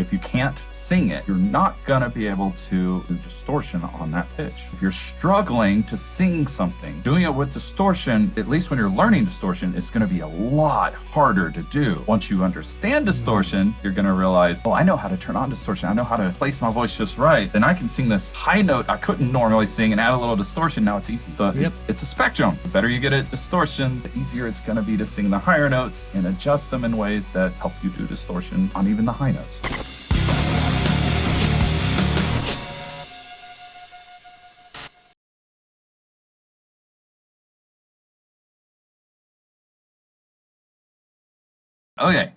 If you can't sing it, you're not gonna be able to do distortion on that pitch. If you're struggling to sing something, doing it with distortion, at least when you're learning distortion, it's gonna be a lot harder to do. Once you understand distortion, you're gonna realize, oh, I know how to turn on distortion. I know how to place my voice just right. Then I can sing this high note I couldn't normally sing and add a little distortion. Now it's easy. So it's a spectrum. The better you get at distortion, the easier it's gonna be to sing the higher notes and adjust them in ways that help you do distortion on even the high notes. Okay,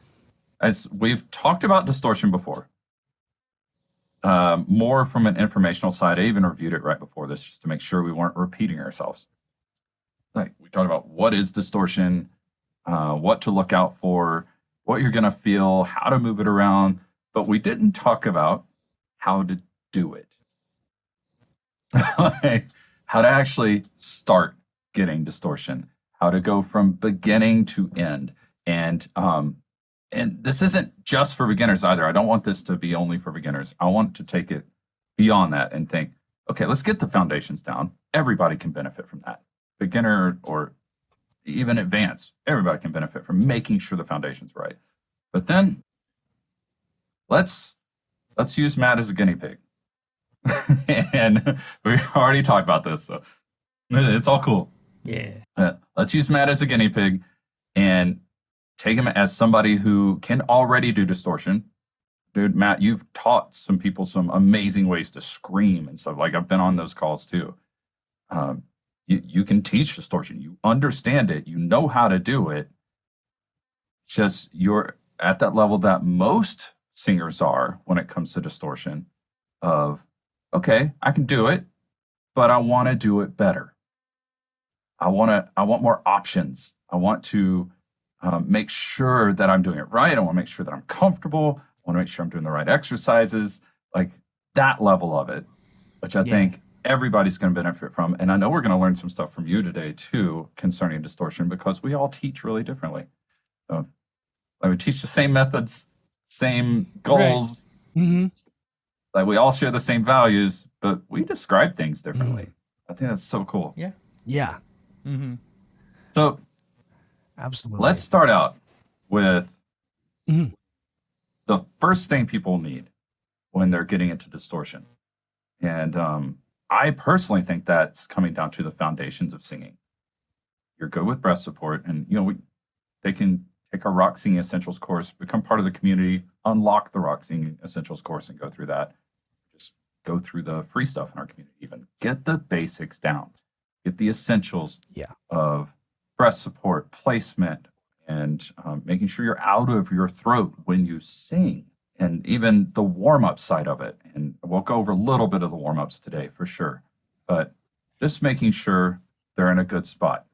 as we've talked about distortion before, more from an informational side. I even reviewed it right before this just to make sure we weren't repeating ourselves. Like we talked about what is distortion, what to look out for, what you're gonna feel, how to move it around, but we didn't talk about how to do it. Like, how to actually start getting distortion, how to go from beginning to end. And this isn't just for beginners either. I don't want this to be only for beginners. I want to take it beyond that and think, okay, let's get the foundations down. Everybody can benefit from that. Beginner or even advanced, everybody can benefit from making sure the foundation's right. But then let's use Matt as a guinea pig. And we already talked about this, so it's all cool. Yeah. Let's use Matt as a guinea pig and take him as somebody who can already do distortion. Dude, Matt, you've taught some people some amazing ways to scream and stuff. Like I've been on those calls too. You can teach distortion. You understand it. You know how to do it. Just you're at that level that most singers are when it comes to distortion of, okay, I can do it, but I want to do it better. I want more options. I want to make sure that I'm doing it right. I want to make sure that I'm comfortable. I want to make sure I'm doing the right exercises, like that level of it, which I think everybody's going to benefit from. And I know we're going to learn some stuff from you today too concerning distortion because we all teach really differently. So like we teach the same methods, same goals. Right. Mm-hmm. Like we all share the same values, but we describe things differently. I think that's so cool. Yeah. Yeah. Mm-hmm. So absolutely. Let's start out with the first thing people need when they're getting into distortion. And I personally think that's coming down to the foundations of singing. You're good with breath support, and they can take our rock singing essentials course, become part of the community, unlock the rock singing essentials course and go through that. Just go through the free stuff in our community, even get the basics down, get the essentials of breath support, placement, and making sure you're out of your throat when you sing, and even the warm-up side of it. And we'll go over a little bit of the warm-ups today for sure, but just making sure they're in a good spot.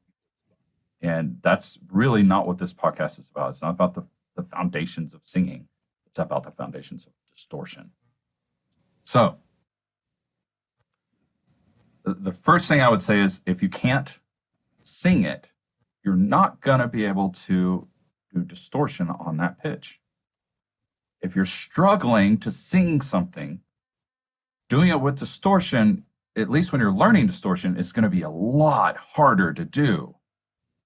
And that's really not what this podcast is about. It's not about the foundations of singing. It's about the foundations of distortion. So the first thing I would say is if you can't sing it, you're not going to be able to do distortion on that pitch. If you're struggling to sing something, doing it with distortion, at least when you're learning distortion, it's going to be a lot harder to do.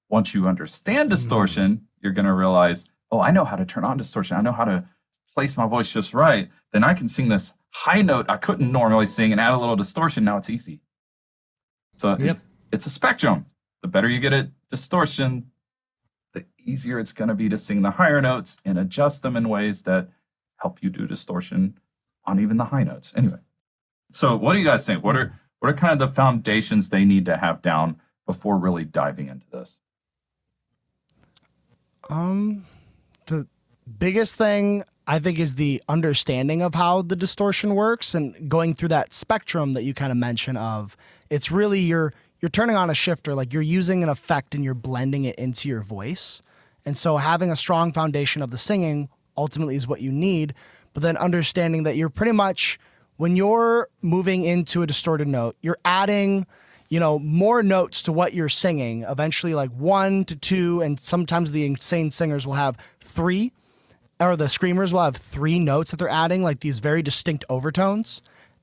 Once you understand distortion, you're going to realize, oh, I know how to turn on distortion. I know how to place my voice just right. Then I can sing this high note I couldn't normally sing and add a little distortion. Now it's easy. So it's a spectrum. The better you get at distortion, the easier it's going to be to sing the higher notes and adjust them in ways that help you do distortion on even the high notes. Anyway, so what do you guys think? What are kind of the foundations they need to have down before really diving into this? The biggest thing I think is the understanding of how the distortion works and going through that spectrum that you kind of mentioned of it's really you're turning on a shifter, like you're using an effect and you're blending it into your voice. And so having a strong foundation of the singing ultimately is what you need, but then understanding that you're pretty much, when you're moving into a distorted note, you're adding, more notes to what you're singing, eventually like 1 to 2, and sometimes the insane singers will have 3. or the screamers will have 3 notes that they're adding, like these very distinct overtones.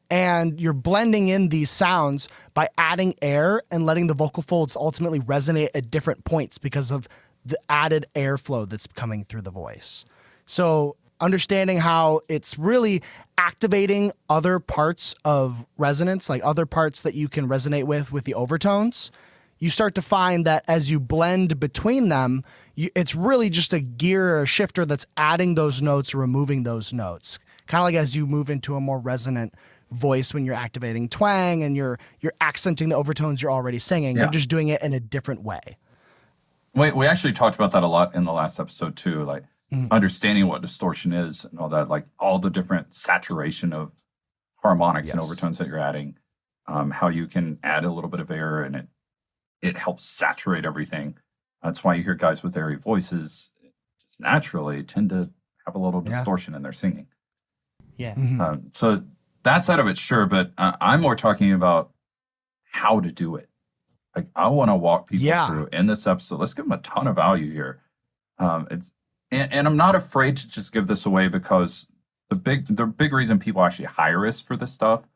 And you're blending in these sounds by adding air and letting the vocal folds ultimately resonate at different points because of the added airflow that's coming through the voice. So understanding how it's really activating other parts of resonance, like other parts that you can resonate with the overtones, you start to find that as you blend between them, it's really just a gear or a shifter that's adding those notes or removing those notes. Kind of like as you move into a more resonant voice when you're activating twang and you're accenting the overtones you're already singing. Yeah. You're just doing it in a different way. We actually talked about that a lot in the last episode too, like understanding what distortion is and all that, like all the different saturation of harmonics and overtones that you're adding, how you can add a little bit of air and it helps saturate everything. That's why you hear guys with airy voices just naturally tend to have a little distortion in their singing. Yeah. So that side of it, sure, but I'm more talking about how to do it. Like I want to walk people through in this episode. Let's give them a ton of value here. And I'm not afraid to just give this away because the big reason people actually hire us for this stuff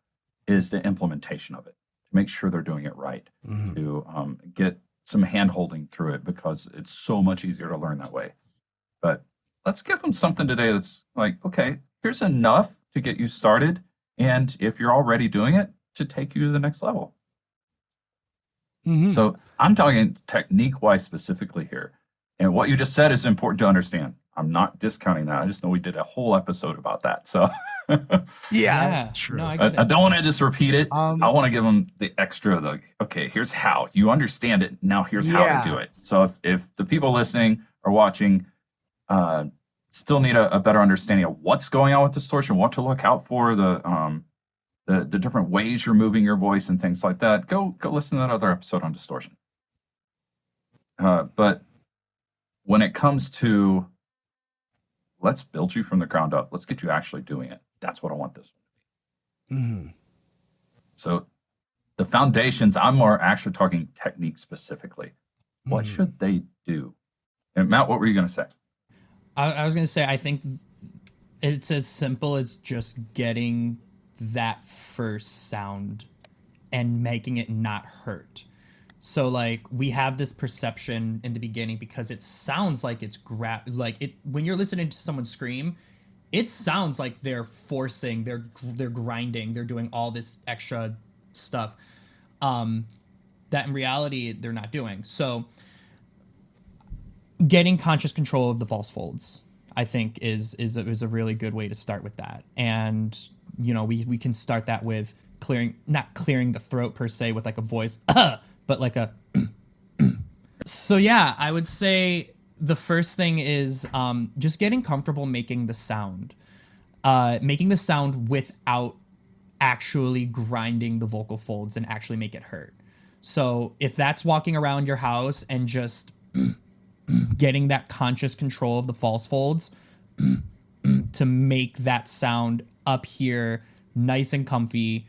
is the implementation of it. To make sure they're doing it right. To get some hand holding through it because it's so much easier to learn that way. But let's give them something today that's like, okay, here's enough to get you started. And if you're already doing it, to take you to the next level. So I'm talking technique-wise specifically here. And what you just said is important to understand. I'm not discounting that. I just know we did a whole episode about that. So True. No, I don't want to just repeat it. I want to give them the extra, okay, here's how. You understand it. Now here's how to do it. So if the people listening or watching still need a better understanding of what's going on with distortion, what to look out for, the different ways you're moving your voice and things like that, go listen to that other episode on distortion. But when it comes to let's build you from the ground up, let's get you actually doing it. That's what I want this one to be. So the foundations, I'm more actually talking technique specifically. What should they do? And Matt, what were you going to say? I was going to say, I think it's as simple as just getting that first sound and making it not hurt. So like we have this perception in the beginning because it sounds like it's when you're listening to someone scream, it sounds like they're forcing, they're grinding, they're doing all this extra stuff that in reality they're not doing. So getting conscious control of the false folds, I think, is a really good way to start with that. And you know, we can start that with not clearing the throat per se with like a voice, but like a. So yeah, I would say the first thing is just getting comfortable making the sound without actually grinding the vocal folds and actually make it hurt. So if that's walking around your house and just getting that conscious control of the false folds to make that sound up here nice and comfy,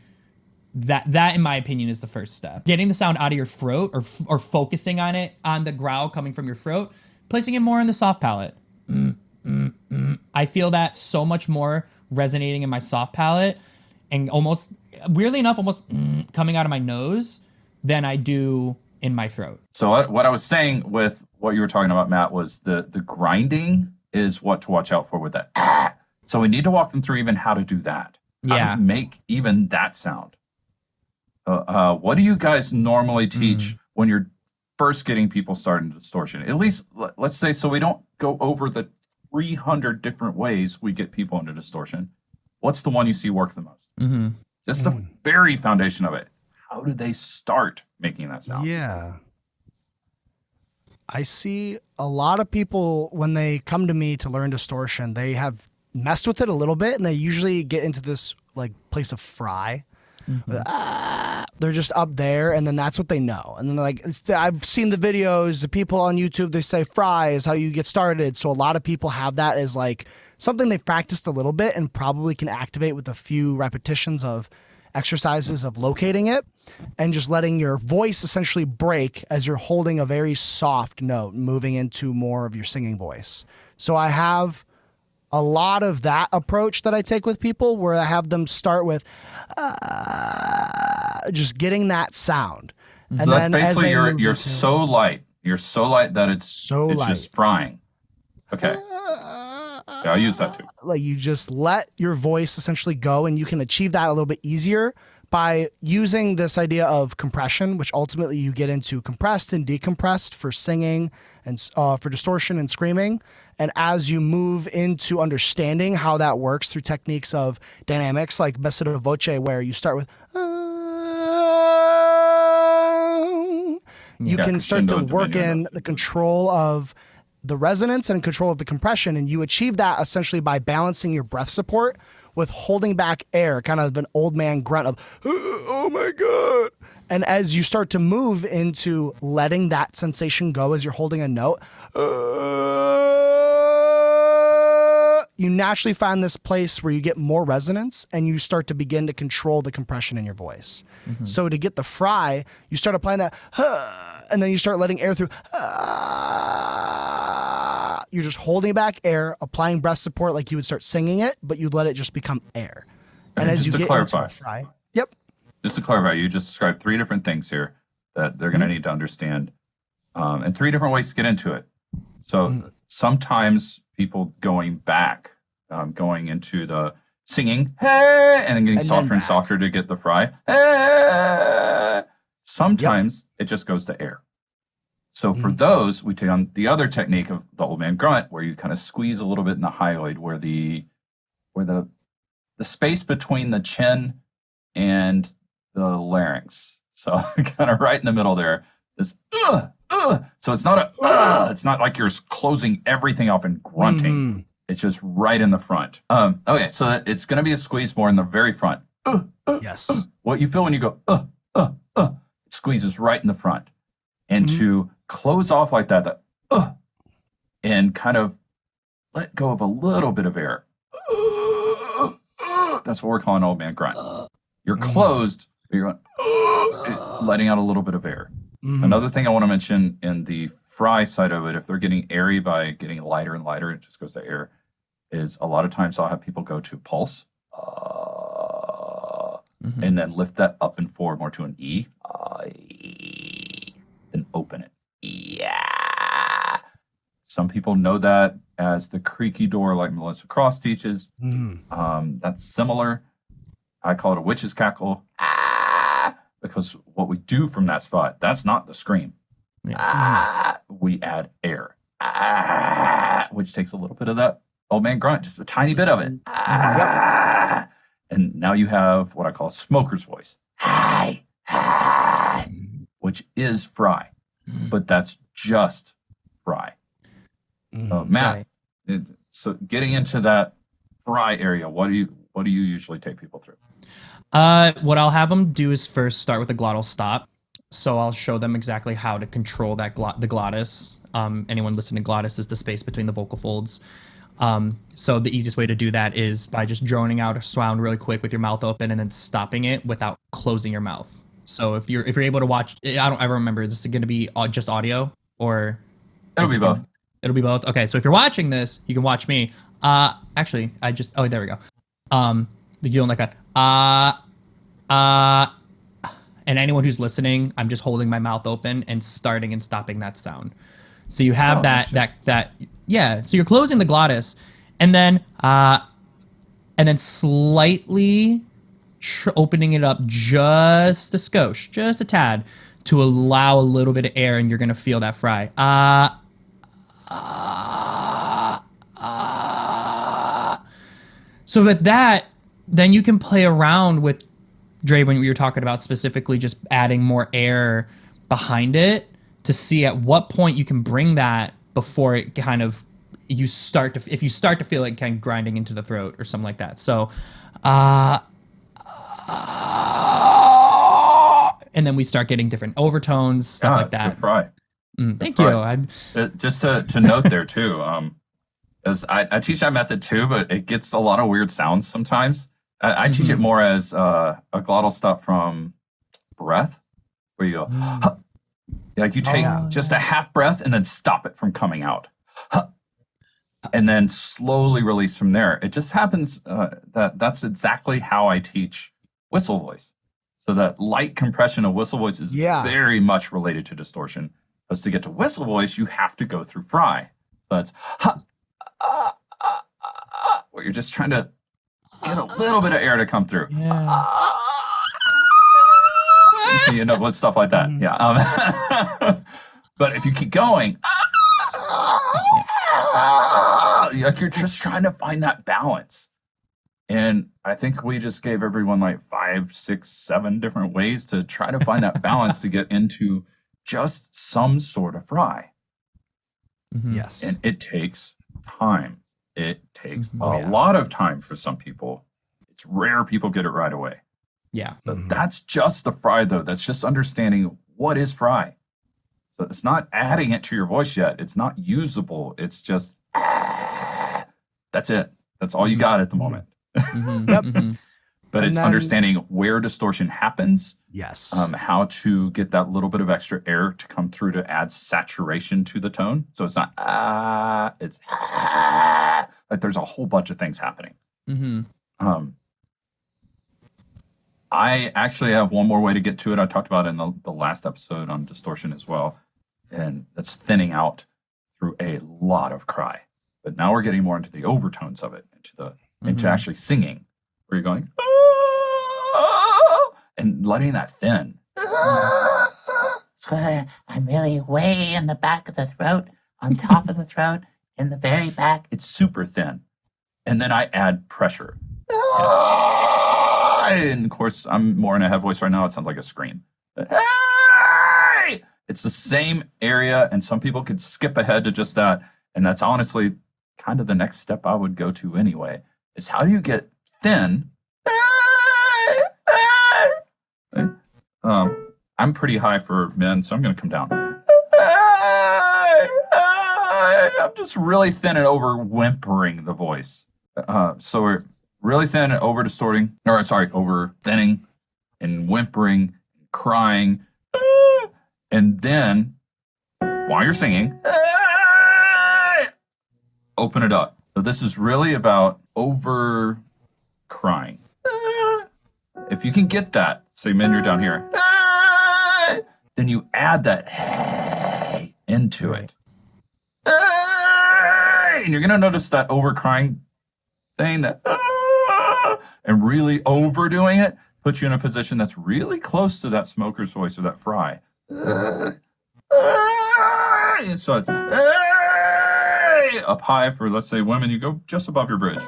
that in my opinion is the first step. Getting the sound out of your throat or focusing on it, on the growl coming from your throat, placing it more in the soft palate. I feel that so much more resonating in my soft palate and almost, weirdly enough, coming out of my nose than I do in my throat. So what I was saying with what you were talking about, Matt, was the grinding is what to watch out for with that. So we need to walk them through even how to do that. How to make even that sound. What do you guys normally teach when you're first getting people started in distortion? At least, let's say, so we don't go over the 300 different ways we get people into distortion. What's the one you see work the most? Just the very foundation of it. How do they start making that sound? Yeah. I see a lot of people when they come to me to learn distortion, they have messed with it a little bit and they usually get into this like place of fry. They're just up there and then that's what they know. And then like, I've seen the videos, the people on YouTube, they say fry is how you get started. So a lot of people have that as like something they've practiced a little bit and probably can activate with a few repetitions of exercises of locating it and just letting your voice essentially break as you're holding a very soft note, moving into more of your singing voice. So I have a lot of that approach that I take with people, where I have them start with just getting that sound. And So that's then as basically they you're move you're into- so light. You're so light that it's So just frying. Okay. Yeah, I'll use that too. like you just let your voice essentially go, and you can achieve that a little bit easier by using this idea of compression, which ultimately you get into compressed and decompressed for singing and for distortion and screaming. And as you move into understanding how that works through techniques of dynamics like mezzo voce, where you start with you can start to crescendo, work diminuendo. in the control of the resonance and control of the compression. And you achieve that essentially by balancing your breath support with holding back air, kind of an old man grunt of, oh my God. And as you start to move into letting that sensation go as you're holding a note, you naturally find this place where you get more resonance and you start to begin to control the compression in your voice. So to get the fry, you start applying that, and then you start letting air through. You're just holding back air, applying breath support like you would start singing it, but you let it just become air. And as just you to get clarify. into the fry, yep. Just to clarify, you just described 3 different things here that they're going to need to understand, and 3 different ways to get into it. So sometimes people going back, going into the singing, hey, and then getting And then softer and back. softer to get the fry. Hey. Sometimes it just goes to air. So for those, we take on the other technique of the old man grunt, where you kind of squeeze a little bit in the hyoid, where the space between the chin and the larynx. So kind of right in the middle there. This So it's not it's not like you're closing everything off and grunting. It's just right in the front. Okay, so it's going to be a squeeze more in the very front. Yes. What you feel when you go it squeezes right in the front. And to close off like that, and kind of let go of a little bit of air. That's what we're calling old man grunt. You're closed, but you're going, letting out a little bit of air. Another thing I want to mention in the fry side of it, if they're getting airy by getting lighter and lighter, it just goes to air, is a lot of times I'll have people go to pulse, and then lift that up and forward more to an E, then open it. Yeah. Some people know that as the creaky door like Melissa Cross teaches. That's similar. I call it a witch's cackle. Because what we do from that spot, that's not the scream. We add air, which takes a little bit of that old man grunt, just a tiny bit of it. And now you have what I call a smoker's voice, which is fry, but that's just fry. Matt, so getting into that fry area, what do you usually take people through? What I'll have them do is first start with a glottal stop. So I'll show them exactly how to control that the glottis. Anyone listening to glottis is the space between the vocal folds. So the easiest way to do that is by just droning out a sound really quick with your mouth open and then stopping it without closing your mouth. So if you're able to watch, I don't ever remember, is this going to be just audio or? It'll be both. It'll be both. Okay, so if you're watching this, you can watch me. Actually, oh, there we go. You're doing like and anyone who's listening, I'm just holding my mouth open and starting and stopping that sound. So you have that so you're closing the glottis and then slightly opening it up just a skosh, just a tad, to allow a little bit of air, and you're gonna feel that fry. So with that, then you can play around with Dre when we were talking about specifically just adding more air behind it to see at what point you can bring that before it kind of if you start to feel it kind of grinding into the throat or something like that. So and then we start getting different overtones, stuff like that. Good fry. Thank fry. you. Just to note there too, as I teach that method too, but it gets a lot of weird sounds sometimes. I teach it more as a glottal stop from breath, where you go, like you take just a half breath and then stop it from coming out. and then slowly release from there. It just happens that's exactly how I teach whistle voice. So that light compression of whistle voice is very much related to distortion. Because to get to whistle voice, you have to go through fry. So that's where you're just trying to get a little bit of air to come through. Yeah. So you know, with stuff like that. Yeah. But if you keep going, like you're just trying to find that balance. And I think we just gave everyone like 5, 6, 7 different ways to try to find that balance to get into just some sort of fry. Yes. And it takes time. It takes a lot of time for some people. It's rare people get it right away. Yeah. So that's just the fry, though. That's just understanding what is fry. So it's not adding it to your voice yet. It's not usable. It's just, that's it. That's all you got at the moment. But it's understanding where distortion happens. Yes. How to get that little bit of extra air to come through to add saturation to the tone. So it's not, it's like there's a whole bunch of things happening. I actually have one more way to get to it. I talked about it in the last episode on distortion as well. And that's thinning out through a lot of cry. But now we're getting more into the overtones of it, into actually singing, where you're going, and letting that thin. So I'm really way in the back of the throat, on top of the throat, in the very back. It's super thin. And then I add pressure. And of course, I'm more in a head voice right now. It sounds like a scream. It's the same area, and some people could skip ahead to just that. And that's honestly kind of the next step I would go to anyway, is how do you get thin? I'm pretty high for men, so I'm going to come down. I'm just really thin and over whimpering the voice. So we're really thin and over distorting, over thinning and whimpering, crying. And then while you're singing, open it up. So this is really about over crying. If you can get that, say men, you're down here, then you add that hey into it. And you're going to notice that over crying thing, that and really overdoing it puts you in a position that's really close to that smoker's voice or that fry. And so it's up high for, let's say, women, you go just above your bridge.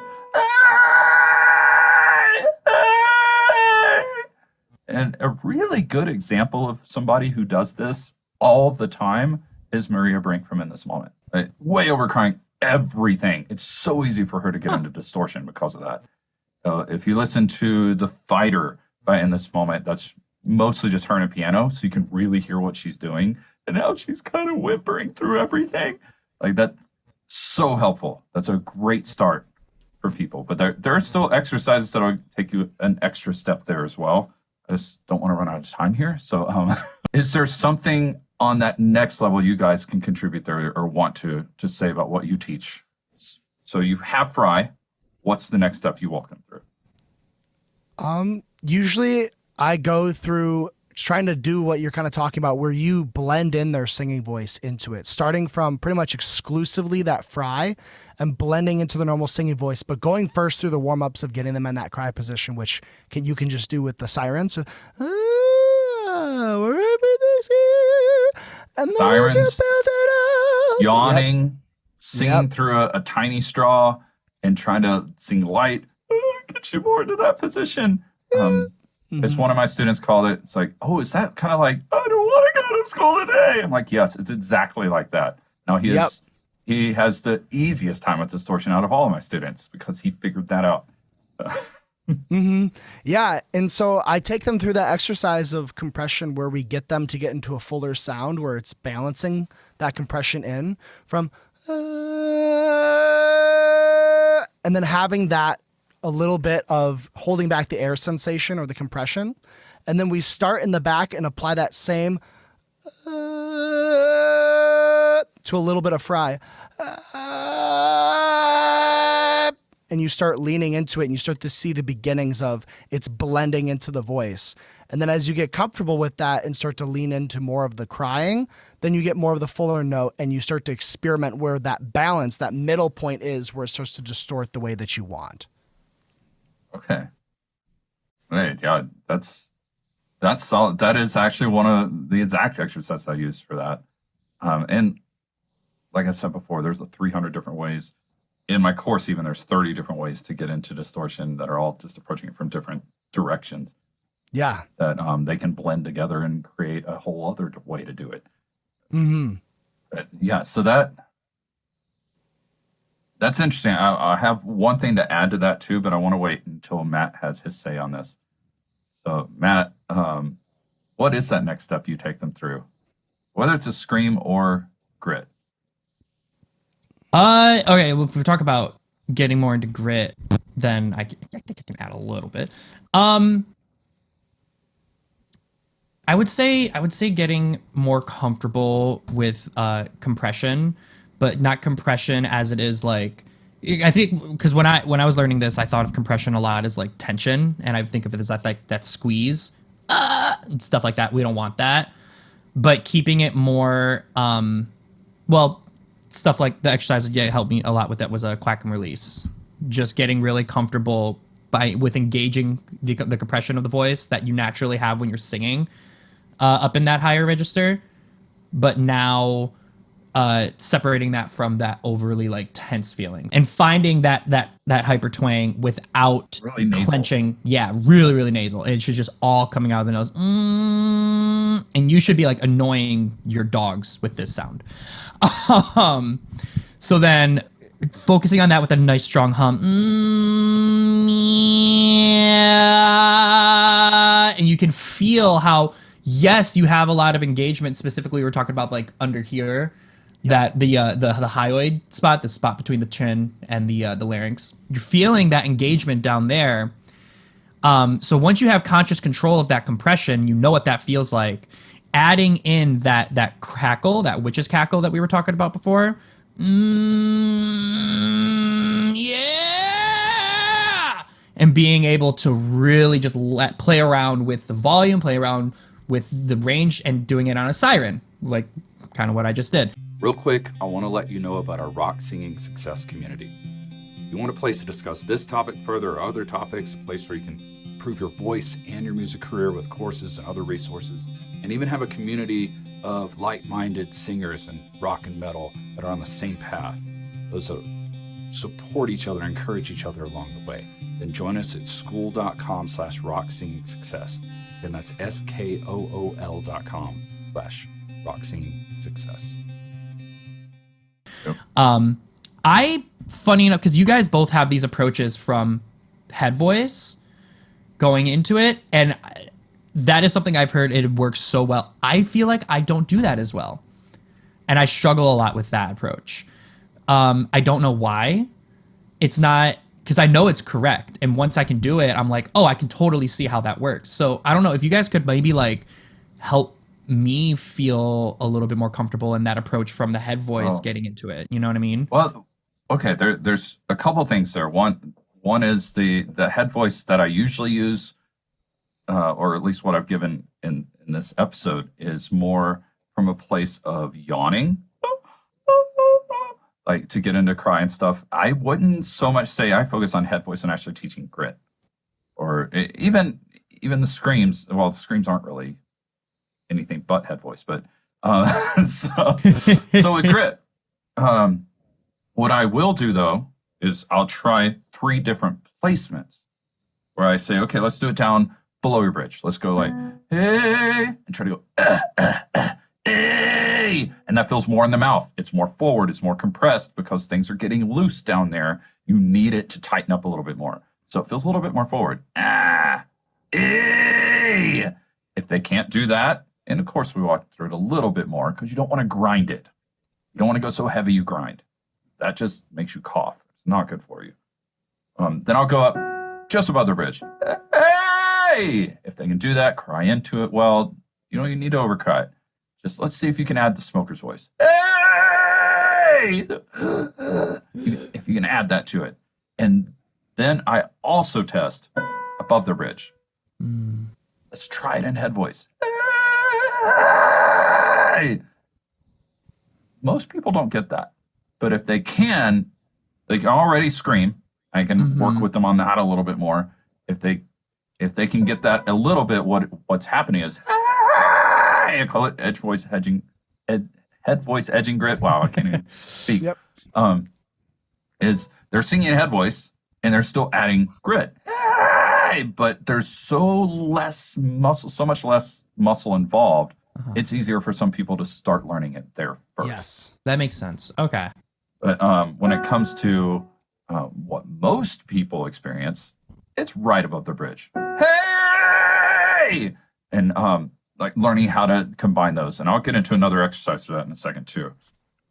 And a really good example of somebody who does this all the time is Maria Brink from In This Moment. Way over crying everything. It's so easy for her to get into distortion because of that. If you listen to The Fighter by In This Moment, that's mostly just her and a piano, so you can really hear what she's doing. And now she's kind of whimpering through everything. Like, that's so helpful. That's a great start for people. But there are still exercises that will take you an extra step there as well. I just don't want to run out of time here. So is there something on that next level you guys can contribute there or want to say about what you teach? So you have fry. What's the next step you walk them through? Usually I go through trying to do what you're kind of talking about, where you blend in their singing voice into it, starting from pretty much exclusively that fry and blending into the normal singing voice, but going first through the warm-ups of getting them in that cry position, which you can just do with the sirens. So, wherever this here, and then sirens, as you build it up, yawning, singing through a tiny straw and trying to sing light, get you more into that position. It's one of my students called it. It's like, oh, is that kind of like, I don't want to go to school today? I'm like, yes, it's exactly like that. Now he has the easiest time with distortion out of all of my students because he figured that out. Yeah. And so I take them through that exercise of compression where we get them to get into a fuller sound where it's balancing that compression in from, and then having that a little bit of holding back the air sensation or the compression. And then we start in the back and apply that same to a little bit of fry. and you start leaning into it and you start to see the beginnings of it's blending into the voice. And then as you get comfortable with that and start to lean into more of the crying, then you get more of the fuller note and you start to experiment where that balance, that middle point is where it starts to distort the way that you want. Okay. Right. Yeah, that's solid. That is actually one of the exact exercises I use for that. And like I said before, there's 300 different ways. In my course, even there's 30 different ways to get into distortion that are all just approaching it from different directions. Yeah. That they can blend together and create a whole other way to do it. Mm-hmm. But yeah, so that's interesting. I have one thing to add to that too, but I want to wait until Matt has his say on this. So Matt, what is that next step you take them through? Whether it's a scream or grit? Okay, well, if we talk about getting more into grit, then I think I can add a little bit. I would say getting more comfortable with compression, but not compression as it is like, I think because when I was learning this, I thought of compression a lot as like tension, and I think of it as like that squeeze and stuff like that. We don't want that, but keeping it more well, stuff like the exercise that helped me a lot with that was a quack and release. Just getting really comfortable with engaging the compression of the voice that you naturally have when you're singing up in that higher register, but now separating that from that overly like tense feeling and finding that hyper twang without really clenching. Yeah, really nasal. It should just all coming out of the nose. And you should be like annoying your dogs with this sound. So then focusing on that with a nice strong hum. And you can feel how, yes, you have a lot of engagement. Specifically, we were talking about like under here, that the hyoid spot, the spot between the chin and the larynx. You're feeling that engagement down there. So once you have conscious control of that compression, you know what that feels like. Adding in that cackle, that witch's cackle that we were talking about before. Yeah! And being able to really just play around with the volume, play around with the range, and doing it on a siren, like kind of what I just did. Real quick, I want to let you know about our Rock Singing Success community. If you want a place to discuss this topic further or other topics, a place where you can improve your voice and your music career with courses and other resources, and even have a community of like-minded singers and rock and metal that are on the same path, those that support each other, encourage each other along the way, then join us at school.com/rocksingingsuccess. And that's SKOOL.com/rocksingingsuccess. Yep. Funny enough, because you guys both have these approaches from head voice going into it, and that is something I've heard it works so well. I feel like I don't do that as well, and I struggle a lot with that approach. I don't know why. It's not because I know it's correct, and once I can do it, I'm like, oh, I can totally see how that works. So I don't know if you guys could maybe like help me feel a little bit more comfortable in that approach from the head voice getting into it. You know what I mean? Well, okay, there's a couple things there. One is the head voice that I usually use, or at least what I've given in this episode, is more from a place of yawning, like to get into cry and stuff. I wouldn't so much say I focus on head voice when actually teaching grit, or even the screams. Well, the screams aren't really anything but head voice, but so with grit, what I will do though is I'll try 3 different placements where I say, okay, let's do it down below your bridge. Let's go like, hey, and try to go, hey, and that feels more in the mouth. It's more forward. It's more compressed because things are getting loose down there. You need it to tighten up a little bit more. So it feels a little bit more forward. Hey. If they can't do that, and of course we walk through it a little bit more because you don't want to grind it. You don't want to go so heavy you grind. That just makes you cough. It's not good for you. Then I'll go up just above the bridge. Hey! If they can do that, cry into it. Well, you don't even need to overcry it. Just let's see if you can add the smoker's voice. Hey! If you can add that to it. And Then I also test above the bridge. Let's try it in head voice. Hey! Most people don't get that. But if they can already scream. I can work with them on that a little bit more. If they can get that a little bit, what's happening is, hey! I call it head voice edging grit. Wow, I can't even speak. Yep. Is they're singing in head voice and they're still adding grit. Hey! But there's so much less muscle involved. It's easier for some people to start learning it there first. Yes. That makes sense. Okay. But when it comes to what most people experience, it's right above the bridge. Hey! And like learning how to combine those. And I'll get into another exercise for that in a second too.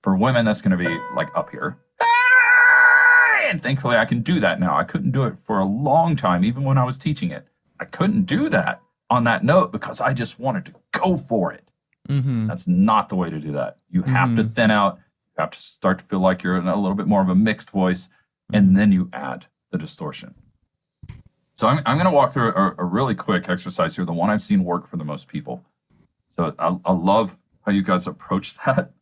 For women, that's going to be like up here. Hey! And thankfully I can do that now. I couldn't do it for a long time, even when I was teaching it. I couldn't do that on that note because I just wanted to go for it. That's not the way to do that. You have to thin out. You have to start to feel like you're in a little bit more of a mixed voice, and then you add the distortion. So I'm going to walk through a really quick exercise here, the one I've seen work for the most people. So I love how you guys approach that.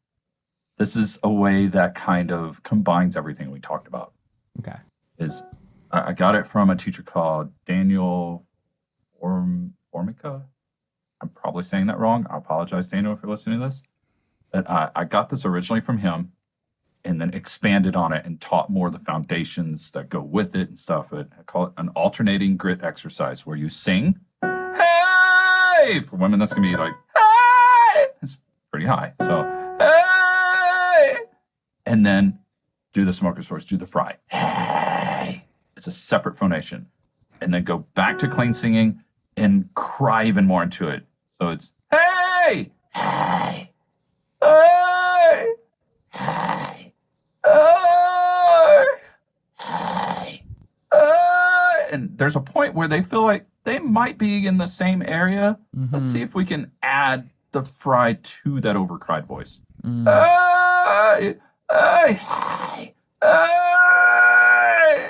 This is a way that kind of combines everything we talked about. Okay. I got it from a teacher called Daniel Formica. I'm probably saying that wrong. I apologize, Daniel, if you're listening to this. But I got this originally from him and then expanded on it and taught more of the foundations that go with it and stuff. I call it an alternating grit exercise where you sing, hey! For women, that's going to be like, hey! It's pretty high. So, hey! And then do the smoker's voice, do the fry. Hey! It's a separate phonation. And then go back to clean singing and cry even more into it. So it's, hey! Hey! Hey! Hey! Hey! And there's a point where they feel like they might be in the same area. Let's see if we can add the fry to that overcried voice. Hey! Hey! Hey! Hey!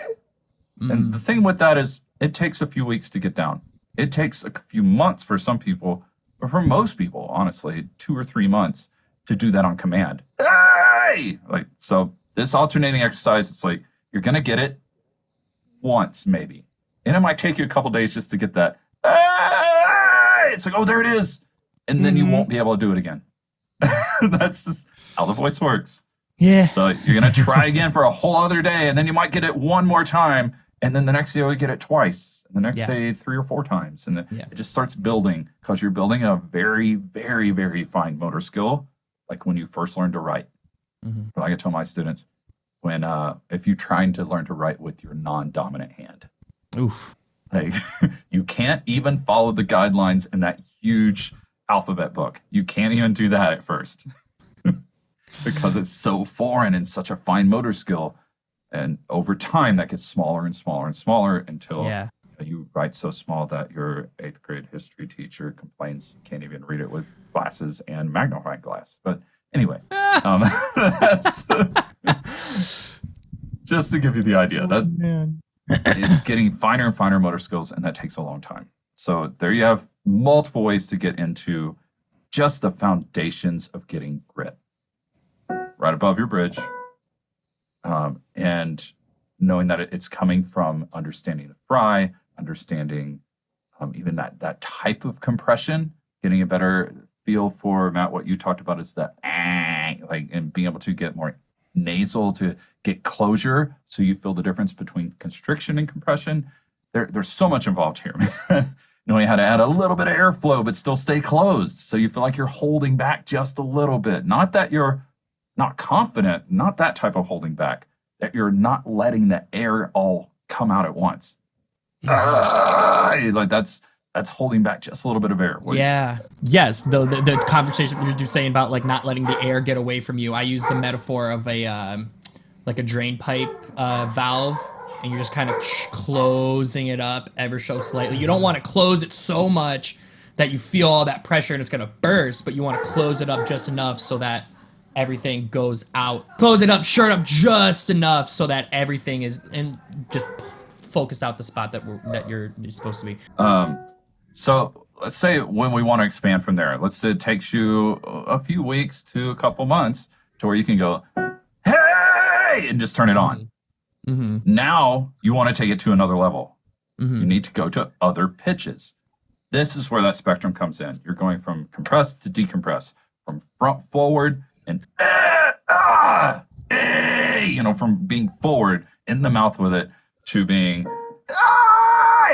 And the thing with that is it takes a few weeks to get down. It takes a few months for some people, or for most people, honestly, 2 or 3 months to do that on command. Hey! Like, so this alternating exercise, it's like, you're going to get it once, maybe. And it might take you a couple days just to get that. Hey! It's like, oh, there it is. And then you won't be able to do it again. That's just how the voice works. Yeah. So you're going to try again for a whole other day, and then you might get it one more time. And then the next day you'll get it twice. And the next day 3 or 4 times. And then it just starts building because you're building a very, very, very fine motor skill. Like when you first learn to write. Like I tell my students, when if you're trying to learn to write with your non-dominant hand. Oof. Like you can't even follow the guidelines in that huge alphabet book. You can't even do that at first. Because it's so foreign and such a fine motor skill. And over time, that gets smaller and smaller and smaller until you write so small that your 8th grade history teacher complains you can't even read it with glasses and magnifying glass. But anyway, that's just to give you the idea that it's getting finer and finer motor skills, and that takes a long time. So there you have multiple ways to get into just the foundations of getting grit. Right above your bridge. And knowing that it's coming from understanding the fry, understanding even that type of compression, getting a better feel for, Matt, what you talked about is the like, and being able to get more nasal to get closure, so you feel the difference between constriction and compression. There's so much involved here. Knowing how to add a little bit of airflow but still stay closed, so you feel like you're holding back just a little bit. Not that you're not confident, not that type of holding back, that you're not letting the air all come out at once. Like that's holding back just a little bit of air. Yes. The conversation you're saying about like not letting the air get away from you. I use the metaphor of a like a drain pipe valve, and you're just kind of closing it up ever so slightly. You don't want to close it so much that you feel all that pressure and it's gonna burst, but you want to close it up just enough so that everything goes out. Close it up, shut up just enough so that everything is and just focused out the spot that you're supposed to be. So let's say when we want to expand from there, let's say it takes you a few weeks to a couple months to where you can go, hey, and just turn it on. Mm-hmm. Now you want to take it to another level. Mm-hmm. You need to go to other pitches. This is where that spectrum comes in. You're going from compress to decompress, from front forward and from being forward in the mouth with it to being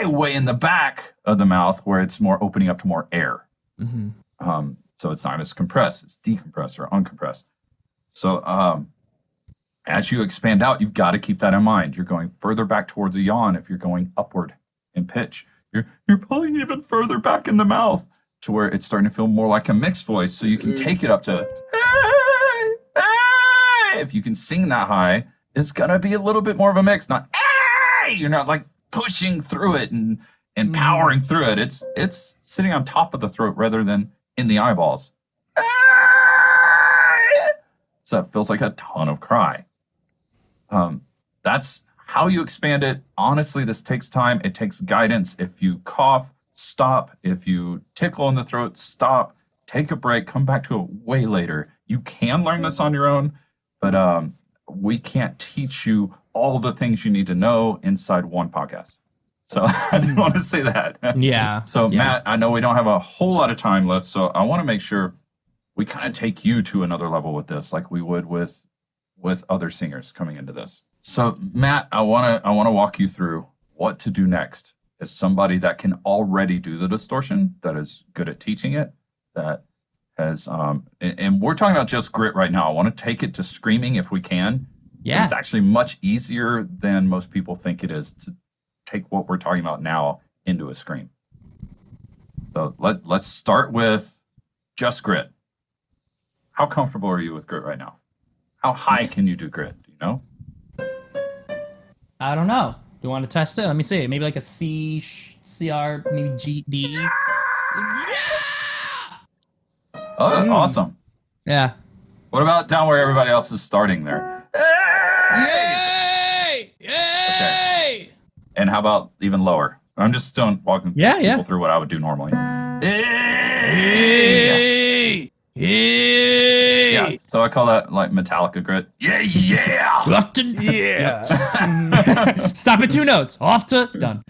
way in the back of the mouth where it's more opening up to more air. Mm-hmm. So it's not as compressed, it's decompressed or uncompressed. So as you expand out, you've got to keep that in mind. You're going further back towards a yawn if you're going upward in pitch. You're pulling even further back in the mouth to where it's starting to feel more like a mixed voice. So you can take it up to if you can sing that high, it's gonna be a little bit more of a mix, not you're not like pushing through it and powering through it. It's sitting on top of the throat rather than in the eyeballs. So it feels like a ton of cry. That's how you expand it. Honestly, this takes time. It takes guidance. If you cough, stop. If you tickle in the throat, stop. Take a break. Come back to it way later. You can learn this on your own, but we can't teach you all the things you need to know inside one podcast. So I didn't want to say that. Yeah. So Matt, I know we don't have a whole lot of time left, so I want to make sure we kind of take you to another level with this, like we would with other singers coming into this. So Matt, I want to walk you through what to do next as somebody that can already do the distortion, that is good at teaching it, that has and we're talking about just grit right now. I want to take it to screaming if we can. Yeah. It's actually much easier than most people think it is to take what we're talking about now into a scream. So let's start with just grit. How comfortable are you with grit right now? How high can you do grit? Do you know? I don't know. Do you want to test it? Let me see. Maybe like a C, CR, maybe G, D. Oh, awesome. Yeah. What about down where everybody else is starting there? Yay! Yay! Okay. And how about even lower? I'm just still walking people through what I would do normally. Hey! Hey! Yeah, so I call that like Metallica grit. Yeah. Yeah. Stop at 2 notes. Off to done.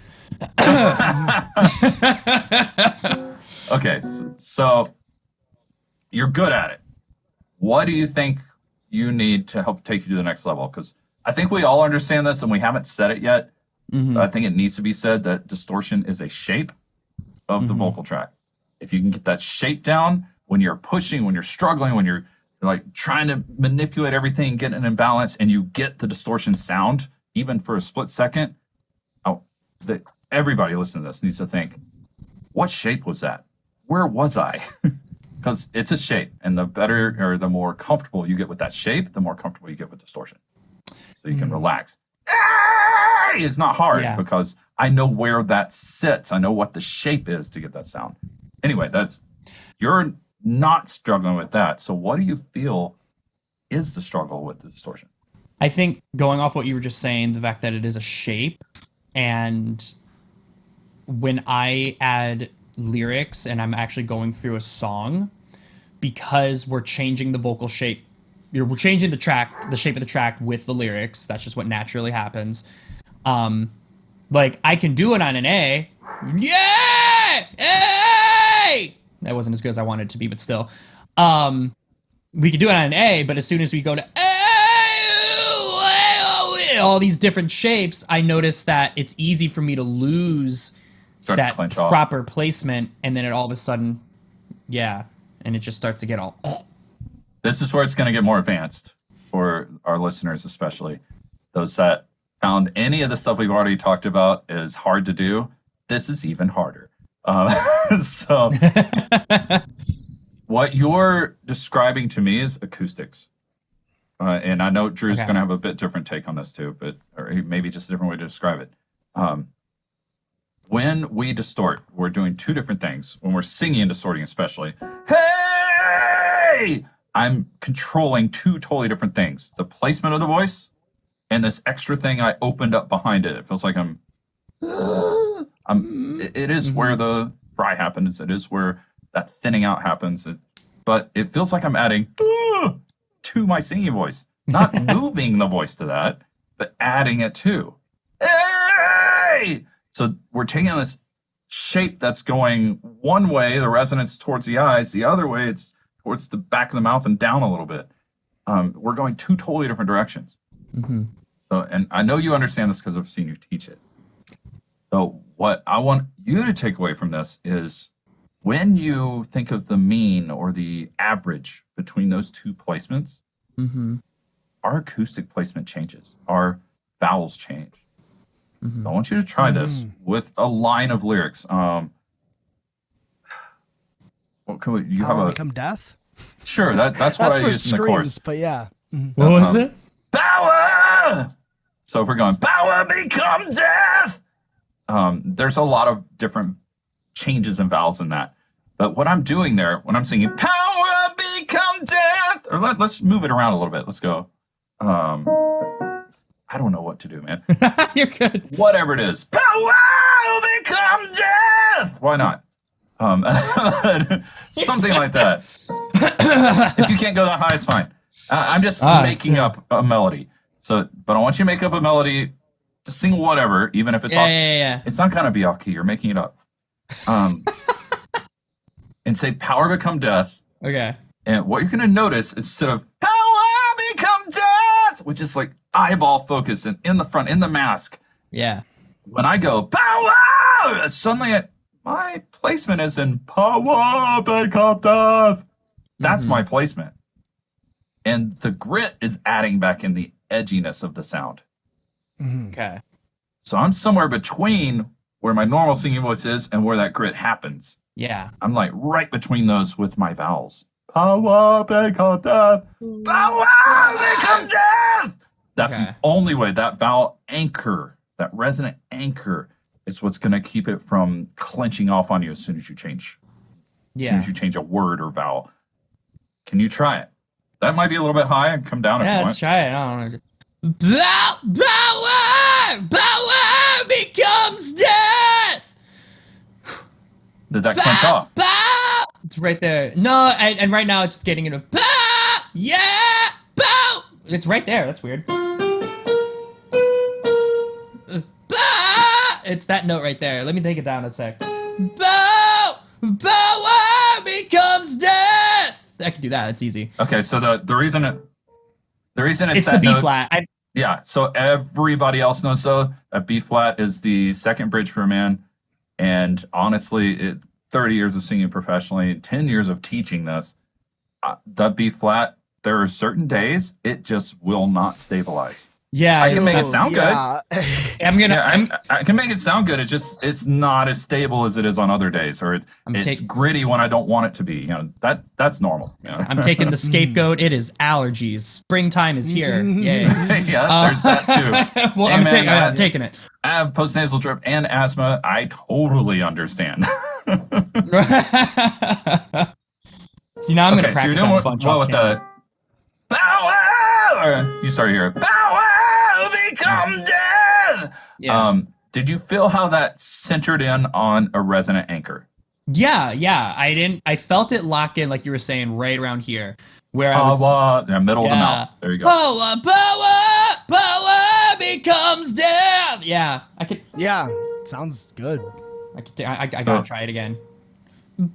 Okay, so you're good at it. What do you think you need to help take you to the next level? Because I think we all understand this and we haven't said it yet. Mm-hmm. But I think it needs to be said that distortion is a shape of the vocal track. If you can get that shape down when you're pushing, when you're struggling, when you're like trying to manipulate everything, get an imbalance, and you get the distortion sound, even for a split second, everybody listening to this needs to think, what shape was that? Where was I? Because it's a shape, and the better or the more comfortable you get with that shape, the more comfortable you get with distortion. So you can relax. It's not hard because I know where that sits. I know what the shape is to get that sound. Anyway, you're not struggling with that. So what do you feel is the struggle with the distortion? I think going off what you were just saying, the fact that it is a shape, and when I add lyrics and I'm actually going through a song, because we're changing the vocal shape, we're changing the shape of the track with the lyrics. That's just what naturally happens. Like I can do it on an A. Yeah! Hey! That wasn't as good as I wanted it to be, but still. We could do it on an A, but as soon as we go to all these different shapes, I notice that it's easy for me to lose that proper placement, and then it all of a sudden, and it just starts to get all. This is where it's going to get more advanced for our listeners, especially those that found any of the stuff we've already talked about is hard to do. This is even harder. So what you're describing to me is acoustics. And I know Drew's going to have a bit different take on this too, or maybe just a different way to describe it. When we distort, we're doing two different things. When we're singing and distorting especially, hey! I'm controlling two totally different things. The placement of the voice and this extra thing I opened up behind it. It feels like I'm It is where the fry happens. It is where that thinning out happens. But it feels like I'm adding to my singing voice, not moving the voice to that, but adding it to. Hey! So we're taking this shape that's going one way, the resonance towards the eyes, the other way, it's towards the back of the mouth and down a little bit. We're going two totally different directions. Mm-hmm. So, and I know you understand this because I've seen you teach it. So what I want you to take away from this is when you think of the mean or the average between those two placements, our acoustic placement changes. Our vowels change. So I want you to try this with a line of lyrics. What can we, you have a become death? Sure, that's what I used in the chorus. But yeah. What was it? Power! So if we're going, power become death! There's a lot of different changes and vowels in that. But what I'm doing there, when I'm singing, power become death, or let's move it around a little bit. Let's go. I don't know what to do, man. You're good. Whatever it is. Power become death! Why not? Something like that. If you can't go that high, it's fine. I'm just making up a melody. So, but I want you to make up a melody to sing whatever, even if it's off. Yeah. It's not gonna be off key. You're making it up. And say power become death. Okay. And what you're gonna notice is instead of power become death, which is like eyeball focus and in the front, in the mask. Yeah. When I go power, suddenly my placement is in power become death. That's my placement. And the grit is adding back in the edginess of the sound. Okay. So I'm somewhere between where my normal singing voice is and where that grit happens. Yeah. I'm like right between those with my vowels. Power become death. Power become death. That's the only way. That vowel anchor, that resonant anchor, is what's going to keep it from clenching off on you as soon as you change. As soon as you change a word or vowel. Can you try it? That might be a little bit high and come down if you want. Let's try it. I don't know. Power becomes death. Did that clench off? It's right there. No, and right now it's getting into It's right there. That's weird. It's that note right there. Let me take it down a sec. Power becomes death. I can do that. It's easy. Okay, so the reason it's the that B note, flat. Yeah, so everybody else knows so that B flat is the second bridge for a man. And honestly, 30 years of singing professionally, 10 years of teaching this, that B flat, there are certain days it just will not stabilize. Yeah, I can make it sound good. I can make it sound good. It's not as stable as it is on other days, or it's gritty when I don't want it to be. You know, that's normal. You know? I'm taking the scapegoat. It is allergies. Springtime is here. Yay. Yeah, there's that too. Well, hey, I'm taking it. I have postnasal drip and asthma. I totally understand. See, now I'm gonna practice so you're on punch well off with the power. You start here. Power become death. Yeah. Did you feel how that centered in on a resonant anchor? Yeah. I felt it lock in, like you were saying, right around here, where I was middle of the mouth. There you go. Power becomes death. Yeah, I could. Yeah, sounds good. I gotta try it again.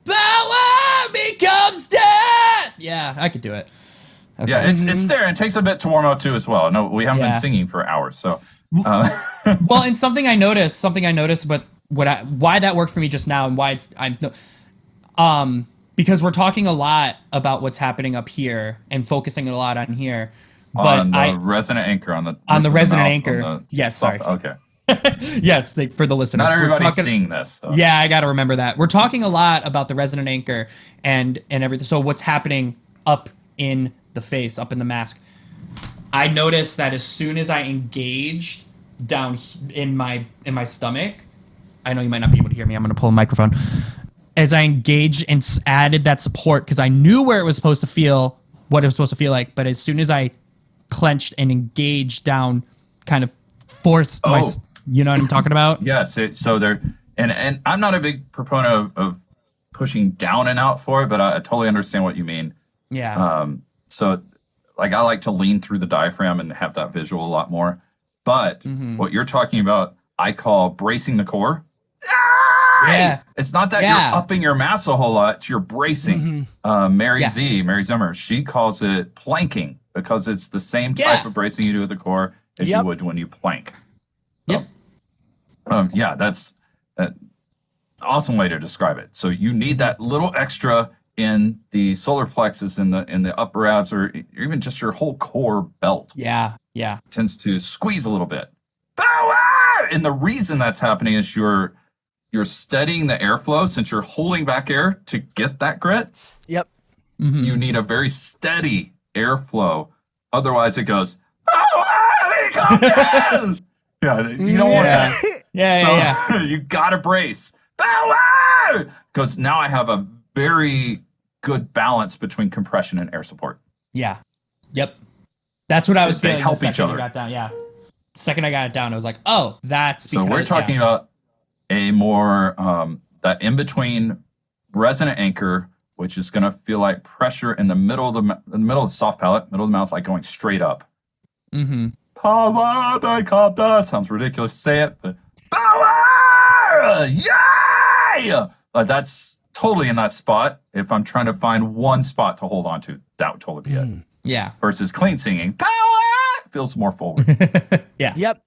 Power becomes death. Yeah, I could do it. Okay. Yeah, it's there. It takes a bit to warm up too as well. No, we haven't been singing for hours, so. Well, and something I noticed, but why that worked for me just now, and why because we're talking a lot about what's happening up here and focusing a lot on here, but on the resonant anchor on the resonant anchor. Yes, sorry. Okay. Yes, for the listeners. Not everybody's seeing this. So. Yeah, I got to remember that. We're talking a lot about the resonant anchor and everything. So what's happening up in the face, up in the mask? I noticed that as soon as I engaged down in my stomach, I know you might not be able to hear me. I'm going to pull a microphone. As I engaged and added that support, because I knew where it was supposed to feel, what it was supposed to feel like, but as soon as I clenched and engaged down, kind of forced You know what I'm talking about? Yes. So they're, and I'm not a big proponent of pushing down and out for it, but I totally understand what you mean. Yeah. So like I like to lean through the diaphragm and have that visual a lot more. But what you're talking about, I call bracing the core. Yeah. It's not that you're upping your mass a whole lot, it's you're bracing. Mary Zimmer, she calls it planking because it's the same type of bracing you do with the core as you would when you plank. Yep. That's an awesome way to describe it. So you need that little extra in the solar plexus, in the upper abs, or even just your whole core belt. Yeah. Yeah. Tends to squeeze a little bit. And the reason that's happening is you're steadying the airflow. Since you're holding back air to get that grit, Yep. you need a very steady airflow. Otherwise, it goes, yeah, you don't want that. Yeah. You got to brace. Because now I have a very good balance between compression and air support. Yeah. Yep. That's what I was They feeling. help the each second other. I got down. Yeah. The second I got it down, I was like, oh, that's because, So we're talking about a more that in between resonant anchor, which is going to feel like pressure in the middle of the soft palate, middle of the mouth, like going straight up. Mm-hmm. Power, sounds ridiculous to say it, but power, yeah, like that's totally in that spot. If I'm trying to find one spot to hold on to, that would totally be it. Yeah. Versus clean singing, power feels more forward. Yeah. Yep.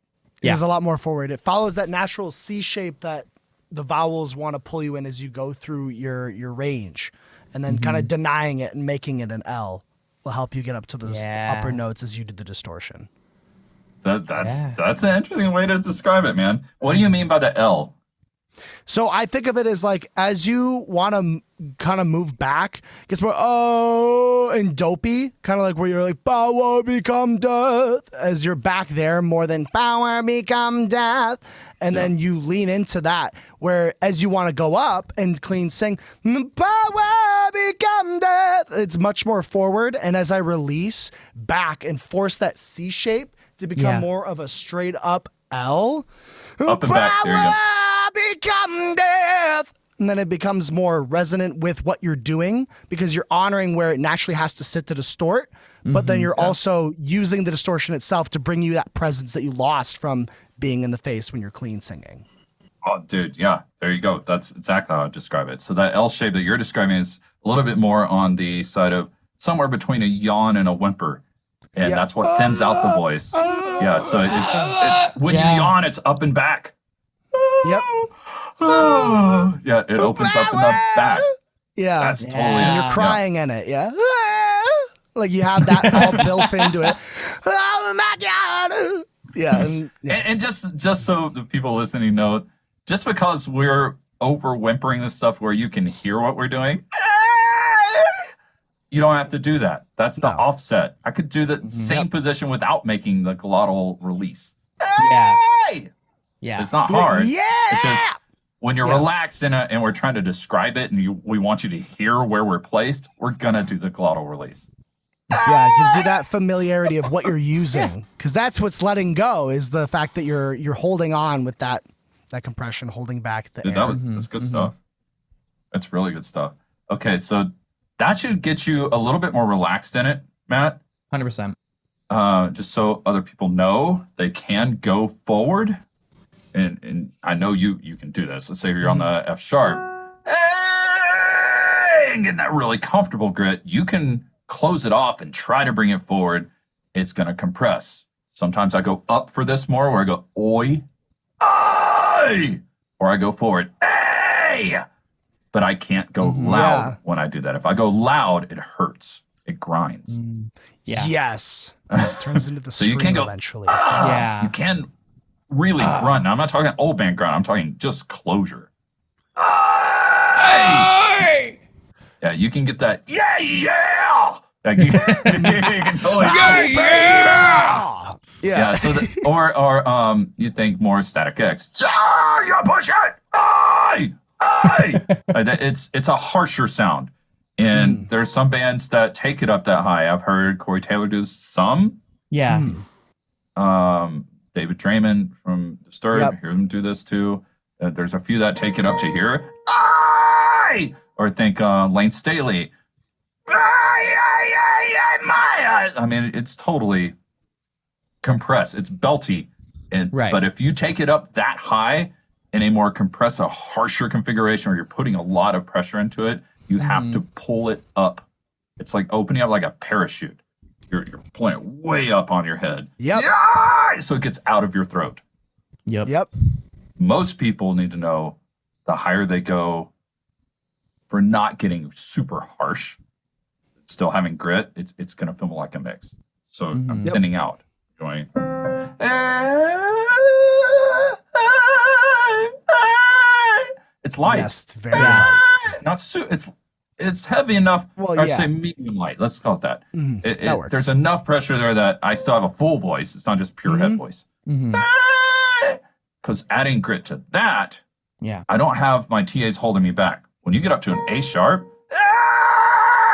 It Yeah. is a lot more forward. It follows that natural C shape that the vowels want to pull you in as you go through your range. And then kind of denying it and making it an L will help you get up to those upper notes as you do the distortion. That's an interesting way to describe it, man. What do you mean by the L? So I think of it as like as you want to kind of move back, it gets more and dopey, kind of like where you're like power become death as you're back there more than power become death, and then you lean into that. Where as you want to go up and clean sing power become death, it's much more forward. And as I release back and force that C shape to become more of a straight up L, Up and back. There you go. become death. And then it becomes more resonant with what you're doing because you're honoring where it naturally has to sit to distort, but then you're also using the distortion itself to bring you that presence that you lost from being in the face when you're clean singing. Oh, dude, yeah, there you go. That's exactly how I describe it. So that L shape that you're describing is a little bit more on the side of somewhere between a yawn and a whimper. And that's what thins out the voice. Yeah, so when you yawn, it's up and back. Yep. Yeah, it opens up in the back. Yeah. That's totally And it. you're crying in it. Yeah. Like you have that all built into it. Oh my God. Yeah. And just so the people listening know, just because we're over whimpering this stuff where you can hear what we're doing, you don't have to do that. That's the offset. I could do the same position without making the glottal release. Yeah. It's not hard. Yeah. It's just when you're relaxed and we're trying to describe it and we want you to hear where we're placed, we're going to do the glottal release. Yeah, it gives you that familiarity of what you're using, because that's what's letting go is the fact that you're holding on with that compression, holding back the air. That's good stuff. That's really good stuff. Okay, so that should get you a little bit more relaxed in it, Matt. 100%. Just so other people know they can go forward, and I know you can do this. Let's say you're on the F sharp, and getting that really comfortable grit. You can close it off and try to bring it forward. It's going to compress. Sometimes I go up for this more, where I go oi, ay, or I go forward, ay. But I can't go loud when I do that. If I go loud, it hurts. It grinds. Yeah. Yes. It turns into the So scream you can go, eventually. Yeah. You can really grunt. Now, I'm not talking old band grunt. I'm talking just closure. Ay! Yeah, you can get that. Yeah. Like you can totally. Yeah. So or you think more Static X. Yeah, you push it. Ay. It's a harsher sound, and there's some bands that take it up that high. I've heard Corey Taylor do some. Yeah. David Draymond from Disturbed. Yep. Hear them do this too. There's a few that take it up to here. Aye! Or think Lane Staley. I mean, it's totally compressed. It's belty. Right. But if you take it up that high in a more compressed, a harsher configuration, or you're putting a lot of pressure into it, you have to pull it up. It's like opening up like a parachute. You're pulling it way up on your head. Yep. Yeah! So it gets out of your throat. Yep. Most people need to know the higher they go for not getting super harsh, still having grit, it's going to feel like a mix. So I'm thinning out. Going. It's light. Yes, it's very light. Not it's heavy enough. Well, I'd yeah. say medium light. Let's call it that. That works. There's enough pressure there that I still have a full voice. It's not just pure head voice. Because adding grit to that, Yeah. I don't have my TAs holding me back. When you get up to an A sharp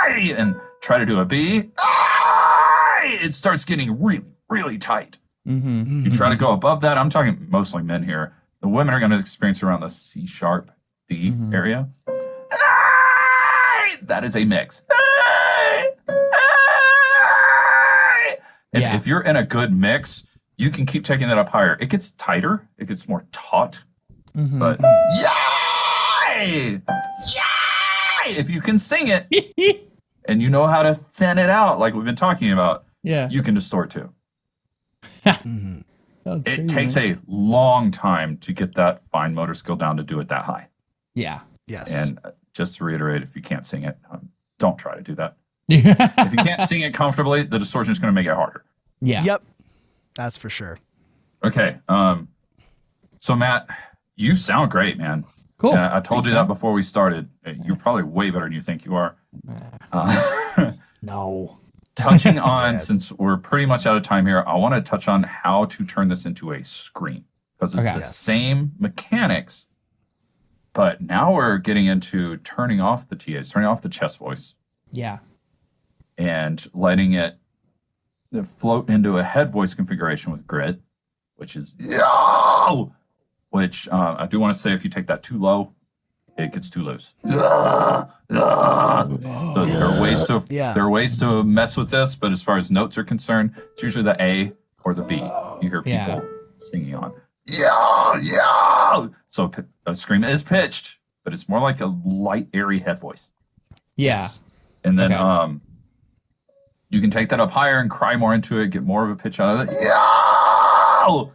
and try to do a B, it starts getting really, really tight. You try to go above that. I'm talking mostly men here. The women are going to experience around the C sharp D area. That is a mix. And Yeah. if you're in a good mix, you can keep taking that up higher. It gets tighter. It gets more taut. But yay! If you can sing it and you know how to thin it out, like we've been talking about, Yeah. you can distort too. That's It crazy, takes man. a long time to get that fine motor skill down to do it that high. Yeah. Yes. And just to reiterate, if you can't sing it, don't try to do that. Yeah. If you can't sing it comfortably, the distortion is going to make it harder. Yeah. Yep. That's for sure. Okay. So Matt, you sound great, man. Cool. I told you that before we started. You're probably way better than you think you are. No. Touching on, Yes. since we're pretty much out of time here, I want to touch on how to turn this into a scream, because it's Okay. the Yes. same mechanics, but now we're getting into turning off the TAs, turning off the chest voice, Yeah. and letting it float into a head voice configuration with grit, which is yo, which I do want to say if you take that too low, it gets too loose. So there are ways to Yeah. there are ways to mess with this, but as far as notes are concerned, it's usually the A or the B. You hear people Yeah. singing on. Yo. So a scream is pitched, but it's more like a light, airy head voice. Yeah. And then Okay. you can take that up higher and cry more into it, get more of a pitch out of it. Yo!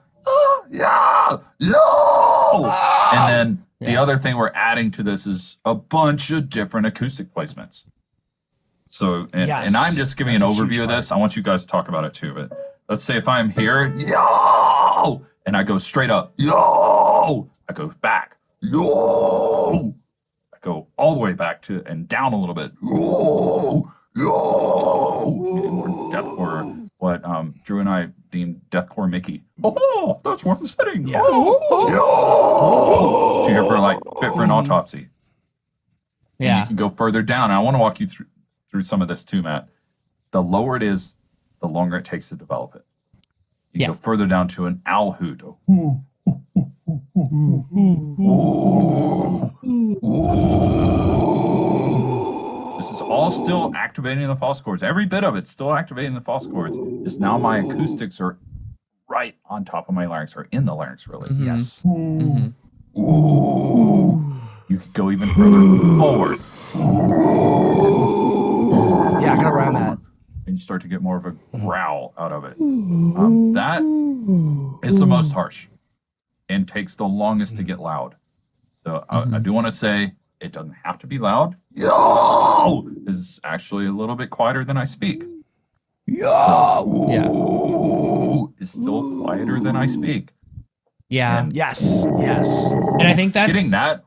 Yo! And then the other thing we're adding to this is a bunch of different acoustic placements. So, and Yes. and I'm just giving That's an a huge overview of part. this. I want you guys to talk about it too. But let's say if I'm here, yo! And I go straight up, yo! I go back, yo! I go all the way back to and down a little bit, yo! Or deathcore, what Drew and I deemed deathcore Mickey. Oh, that's where I'm sitting. Yeah. Oh. So you're for like fit for an autopsy. And Yeah. you can go further down. And I want to walk you through some of this too, Matt. The lower it is, the longer it takes to develop it. You Yeah. go further down to an owl hoot. This is all still activating the false chords. Every bit of it's still activating the false chords. Just now my acoustics are right on top of my larynx, or in the larynx, really. Yes. You could go even further forward, Yeah, kind of where I'm at. and you start to get more of a growl out of it. That is the most harsh and takes the longest to get loud. So I do want to say it doesn't have to be loud. Yo is actually a little bit quieter than I speak. Yeah. Is still quieter than I speak. Yeah. And Yes. Yes. And I think that's getting that,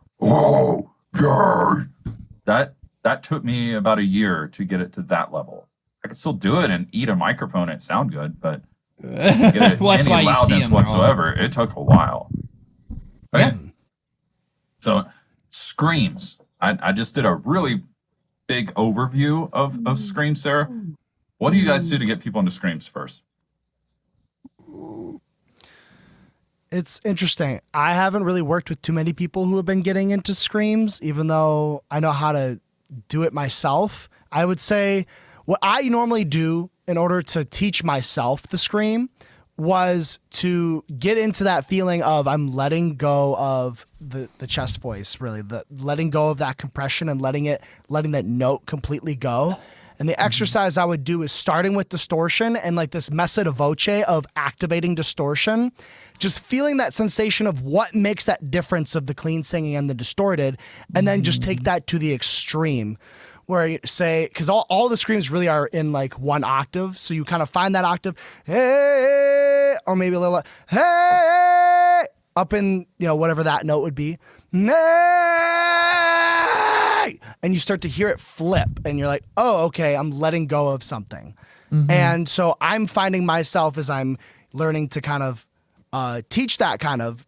that took me about a year to get it to that level. I could still do it and eat a microphone and sound good, but to get it Well, that's any why you see loudness them, they're all- whatsoever, it took a while. Okay. Yeah. So screams. I just did a really big overview of screams, Sarah. What do you guys do to get people into screams first? It's interesting. I haven't really worked with too many people who have been getting into screams, even though I know how to do it myself. I would say what I normally do in order to teach myself the scream was to get into that feeling of I'm letting go of the chest voice, really, the letting go of that compression and letting that note completely go. And the exercise I would do is starting with distortion and like this messa di voce of activating distortion, just feeling that sensation of what makes that difference of the clean singing and the distorted, and then just take that to the extreme where you say, because all the screams really are in like one octave. So you kind of find that octave, hey, or maybe a little, hey, up in, whatever that note would be. Nay! And you start to hear it flip and you're like, oh, okay, I'm letting go of something. And so I'm finding myself as I'm learning to kind of teach that kind of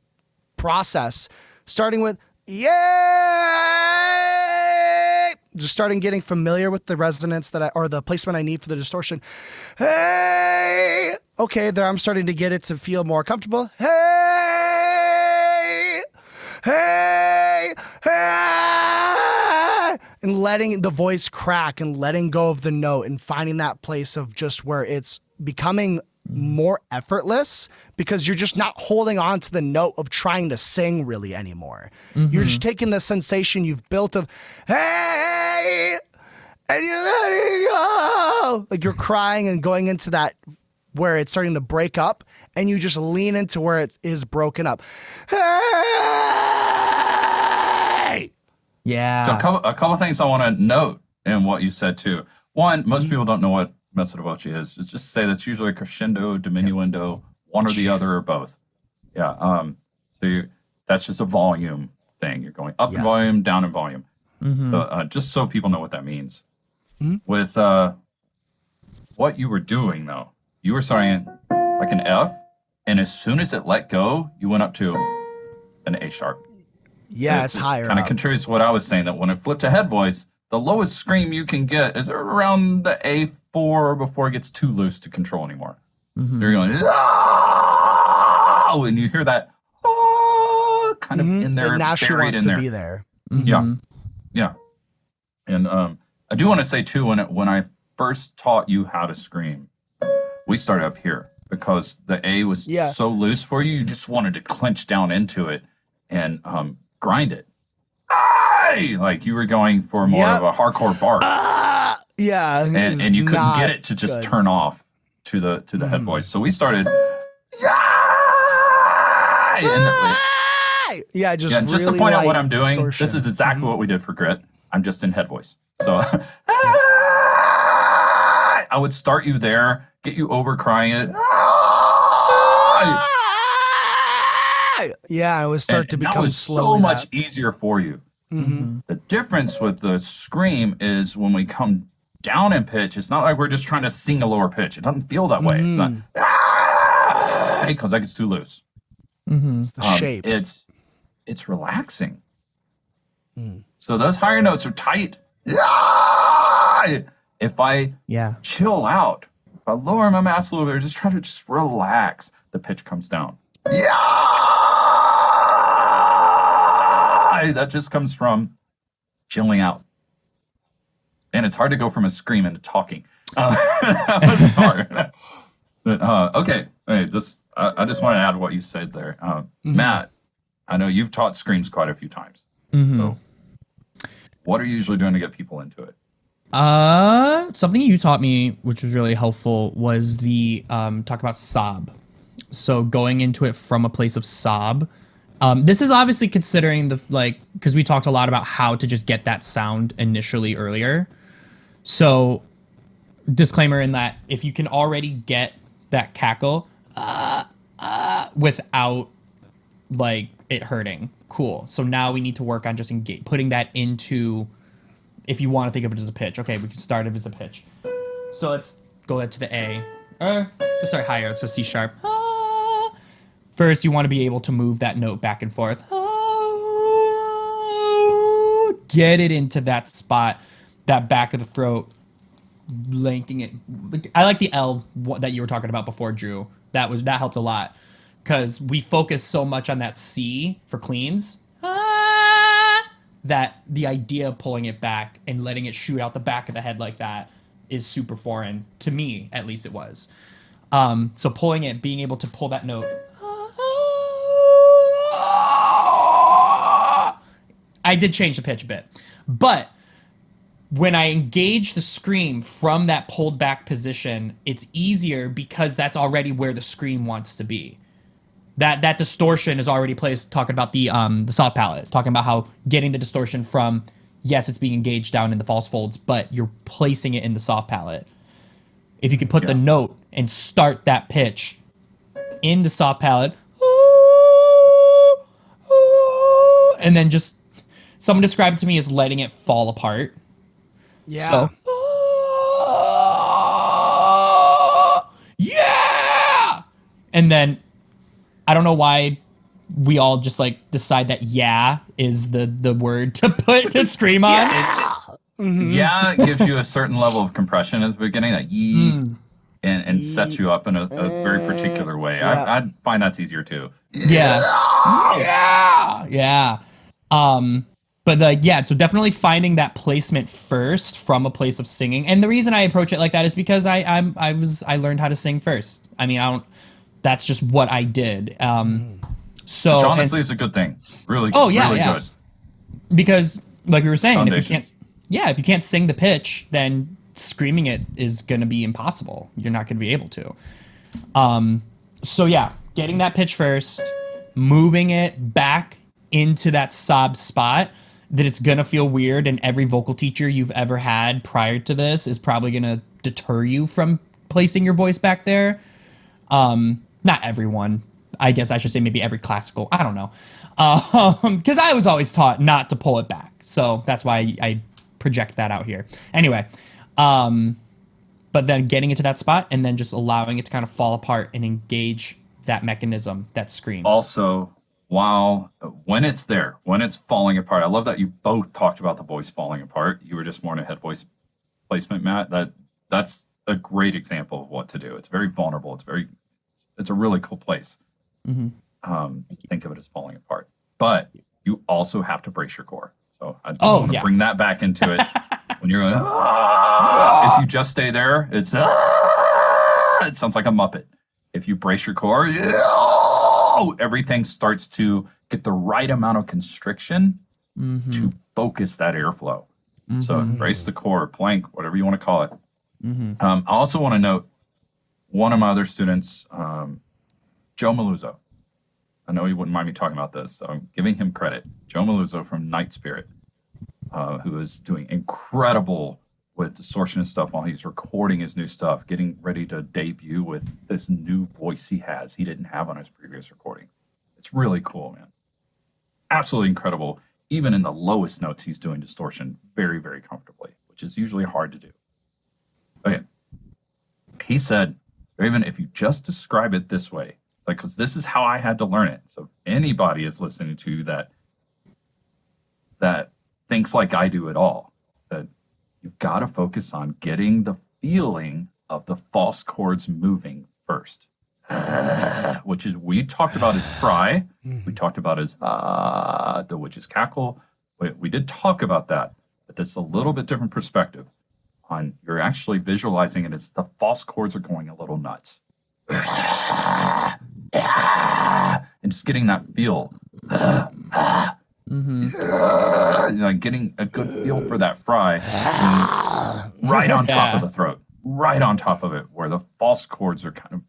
process, starting with, yay! Just starting getting familiar with the resonance or the placement I need for the distortion. Hey! Okay, there I'm starting to get it to feel more comfortable. Hey! Hey! Hey! And letting the voice crack and letting go of the note and finding that place of just where it's becoming more effortless because you're just not holding on to the note of trying to sing really anymore. You're just taking the sensation you've built of, hey, and you're letting go. Like you're crying and going into that where it's starting to break up and you just lean into where it is broken up. Hey! Yeah. So a couple things I want to note in what you said too. One, most people don't know what messa di voce is. It's just say that's usually crescendo, diminuendo, one or the other or both. Yeah. That's just a volume thing. You're going up in volume, down in volume. So just so people know what that means. With what you were doing though, you were starting like an F, and as soon as it let go, you went up to an A sharp. Yeah, it's higher. Kind of contributes to what I was saying, that when it flipped to head voice, the lowest scream you can get is around the A4 before it gets too loose to control anymore. So you're going, oh, and you hear that kind of in there, it naturally buried wants in to be there. Yeah, yeah. And I do want to say too, when I first taught you how to scream, we started up here because the A was so loose for you. You just wanted to clench down into it and grind it. Like you were going for more of a hardcore bark. And you couldn't get it to just turn off to the head voice. So we started just really to point out what I'm doing. Distortion. This is exactly what we did for Grit. I'm just in head voice. So I would start you there, get you over crying it. Yeah, it would start to become that was slowly so much easier for you. The difference with the scream is when we come down in pitch, it's not like we're just trying to sing a lower pitch. It doesn't feel that way. It's not because that gets too loose. It's the shape. It's relaxing. So those higher notes are tight. If I chill out, if I lower my mass a little bit, just try to just relax, the pitch comes down. That just comes from chilling out. And it's hard to go from a scream into talking. That was hard. But, okay. Hey, I just want to add what you said there. Matt, I know you've taught screams quite a few times. So what are you usually doing to get people into it? Something you taught me, which was really helpful, was the talk about sob. So going into it from a place of sob. This is obviously considering because we talked a lot about how to just get that sound initially earlier. So disclaimer in that if you can already get that cackle without like it hurting, cool. So now we need to work on just putting that into, if you want to think of it as a pitch. Okay, we can start it as a pitch. So let's go to the A. Let's start higher. So C sharp. First, you want to be able to move that note back and forth. Get it into that spot, that back of the throat, linking it. I like the L that you were talking about before, Drew. That helped a lot. because we focus so much on that C for cleans that the idea of pulling it back and letting it shoot out the back of the head like that is super foreign to me, at least it was. So pulling it, being able to pull that note, I did change the pitch a bit, but when I engage the scream from that pulled back position, it's easier because that's already where the scream wants to be. That distortion is already placed, talking about the soft palate, talking about how getting the distortion from, yes, it's being engaged down in the false folds, but you're placing it in the soft palate. If you can put the note and start that pitch in the soft palate, and then just, someone described it to me as letting it fall apart. Yeah. So, yeah! And then, I don't know why we all just like decide that yeah is the word to put to scream on. Yeah, it gives you a certain level of compression at the beginning, that yee, and sets you up in a very particular way. Yeah. I find that's easier too. Yeah. Yeah. But like, yeah, so definitely finding that placement first from a place of singing. And the reason I approach it like that is because I learned how to sing first. I mean, that's just what I did. So Which honestly is a good thing. Really, really good. Because like we were saying, if Foundations. you can't sing the pitch, then screaming it is going to be impossible. You're not going to be able to. So yeah, getting that pitch first, moving it back into that sob spot that it's going to feel weird, and every vocal teacher you've ever had prior to this is probably going to deter you from placing your voice back there. Not everyone. I guess I should say maybe every classical. I don't know. Because I was always taught not to pull it back. So that's why I project that out here. Anyway, but then getting into that spot and then just allowing it to kind of fall apart and engage that mechanism, that scream. Also, when it's there, when it's falling apart, I love that you both talked about the voice falling apart. You were just more in a head voice placement, Matt. That's a great example of what to do. It's very vulnerable. It's a really cool place. Think of it as falling apart, but you also have to brace your core. So I want to bring that back into it. When you're going, if you just stay there, it sounds like a Muppet. If you brace your core, everything starts to get the right amount of constriction to focus that airflow. So brace the core, plank, whatever you want to call it. I also want to note one of my other students, Joe Maluzzo. I know he wouldn't mind me talking about this, so I'm giving him credit. Joe Maluzzo from Night Spirit, who is doing incredible with distortion and stuff while he's recording his new stuff, getting ready to debut with this new voice he didn't have on his previous recordings. It's really cool, man. Absolutely incredible. Even in the lowest notes, he's doing distortion very, very comfortably, which is usually hard to do. Okay. He said, Raven, if you just describe it this way, like, because this is how I had to learn it. So if anybody is listening to you that thinks like I do at all, that you've got to focus on getting the feeling of the false chords moving first, which is, we talked about as fry, we talked about as which is cackle. We did talk about that, but that's a little bit different perspective. You're actually visualizing it as the false chords are going a little nuts. And just getting that feel. Getting a good feel for that fry right on top of the throat, right on top of it, where the false chords are kind of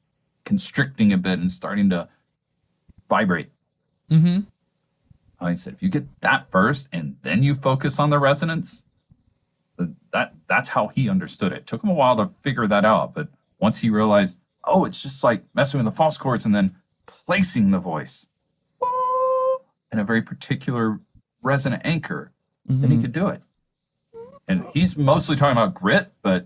constricting a bit and starting to vibrate. I said, if you get that first and then you focus on the resonance, that's how he understood it. Took him a while to figure that out, but once he realized, oh, it's just like messing with the false chords and then placing the voice in a very particular resonant anchor, then he could do it. And he's mostly talking about grit, but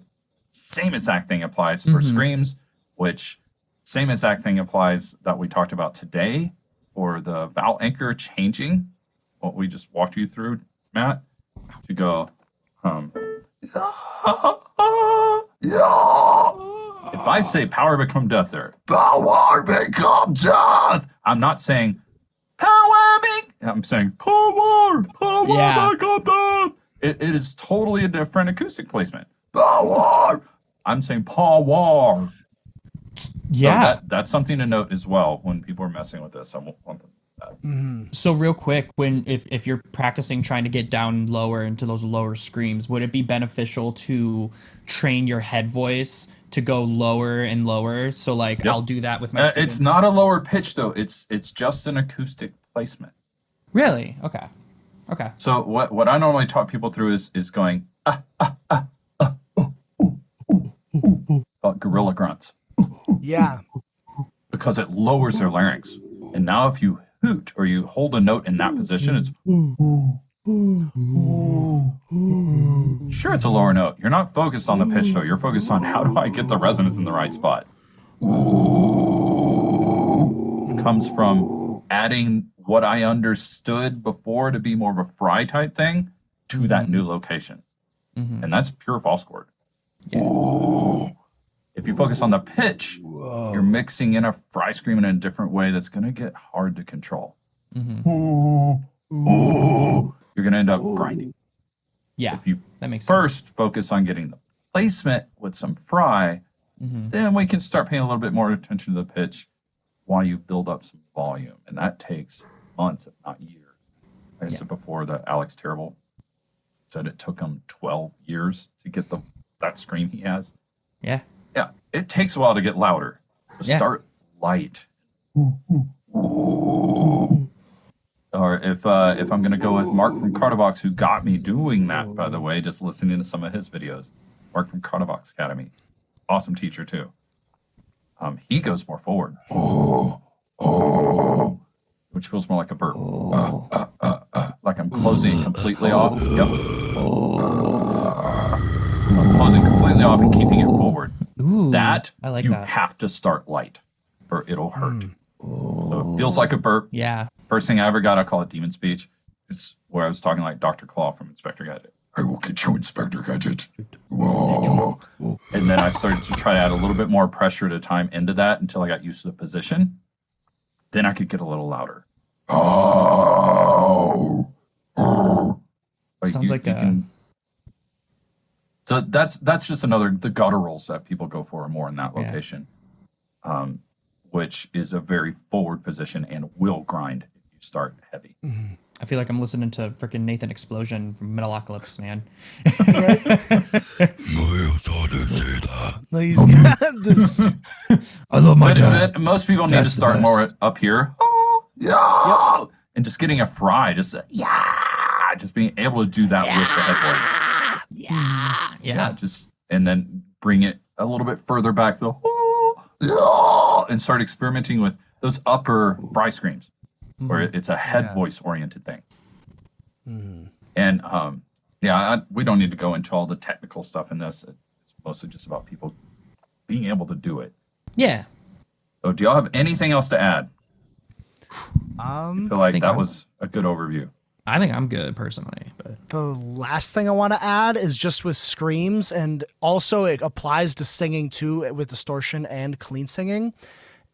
same exact thing applies for screams, which same exact thing applies that we talked about today for the vowel anchor changing, what we just walked you through, Matt, to go, if I I say power become death there. Power become death. I'm not saying I'm saying power become death. It is totally a different acoustic placement. Power. I'm saying power. Yeah. So that's something to note as well when people are messing with this. I want them that. So real quick, if you're practicing trying to get down lower into those lower screams, would it be beneficial to train your head voice to go lower and lower? So like I'll do that with my it's not a lower pitch though. It's just an acoustic placement. Really? Okay. Okay. So what I normally talk people through is going gorilla grunts. Yeah. Because it lowers their larynx. And now if you hoot or you hold a note in that position, it's sure it's a lower note. You're not focused on the pitch though. You're focused on how do I get the resonance in the right spot. It comes from adding what I understood before to be more of a fry type thing to that new location. And that's pure false chord. Yeah. If you focus on the pitch, you're mixing in a fry scream in a different way that's going to get hard to control. You're going to end up grinding. Yeah. If you that makes sense. first focus on getting the placement with some fry, then we can start paying a little bit more attention to the pitch while you build up some volume. And that takes months, if not years. Like I said before, that Alex Terrible said it took him 12 years to get that scream he has. Yeah. Yeah, it takes a while to get louder. So start light. Or if I'm going to go with Mark from Cardivox, who got me doing that, by the way, just listening to some of his videos. Mark from Cardivox Academy. Awesome teacher, too. He goes more forward. Which feels more like a burp. Like I'm closing it completely off. Yep. I'm closing completely off and keeping it forward. Ooh, that I like you that. have to start light or it'll hurt. So it feels like a burp. Yeah. First thing I ever got, I call it demon speech. It's where I was talking like Dr. Claw from Inspector Gadget. I will get you, Inspector Gadget. Whoa. And then I started to try to add a little bit more pressure at a time into that until I got used to the position. Then I could get a little louder. Oh. Sounds like So that's just another, the gutturals that people go for more in that location, which is a very forward position and will grind if you start heavy. I feel like I'm listening to freaking Nathan Explosion from Metalocalypse, man. No, he's got this. I love my dad. Most people need to start more up here. Yeah. And just getting a fry, just being able to do that with the head voice. Yeah, just and then bring it a little bit further back and start experimenting with those upper fry screams where it's a head voice oriented thing. And we don't need to go into all the technical stuff in this. It's mostly just about people being able to do it. Yeah. So do y'all have anything else to add? I feel like that was a good overview. I think I'm good personally, but The last thing I want to add is just with screams, and also it applies to singing too with distortion and clean singing,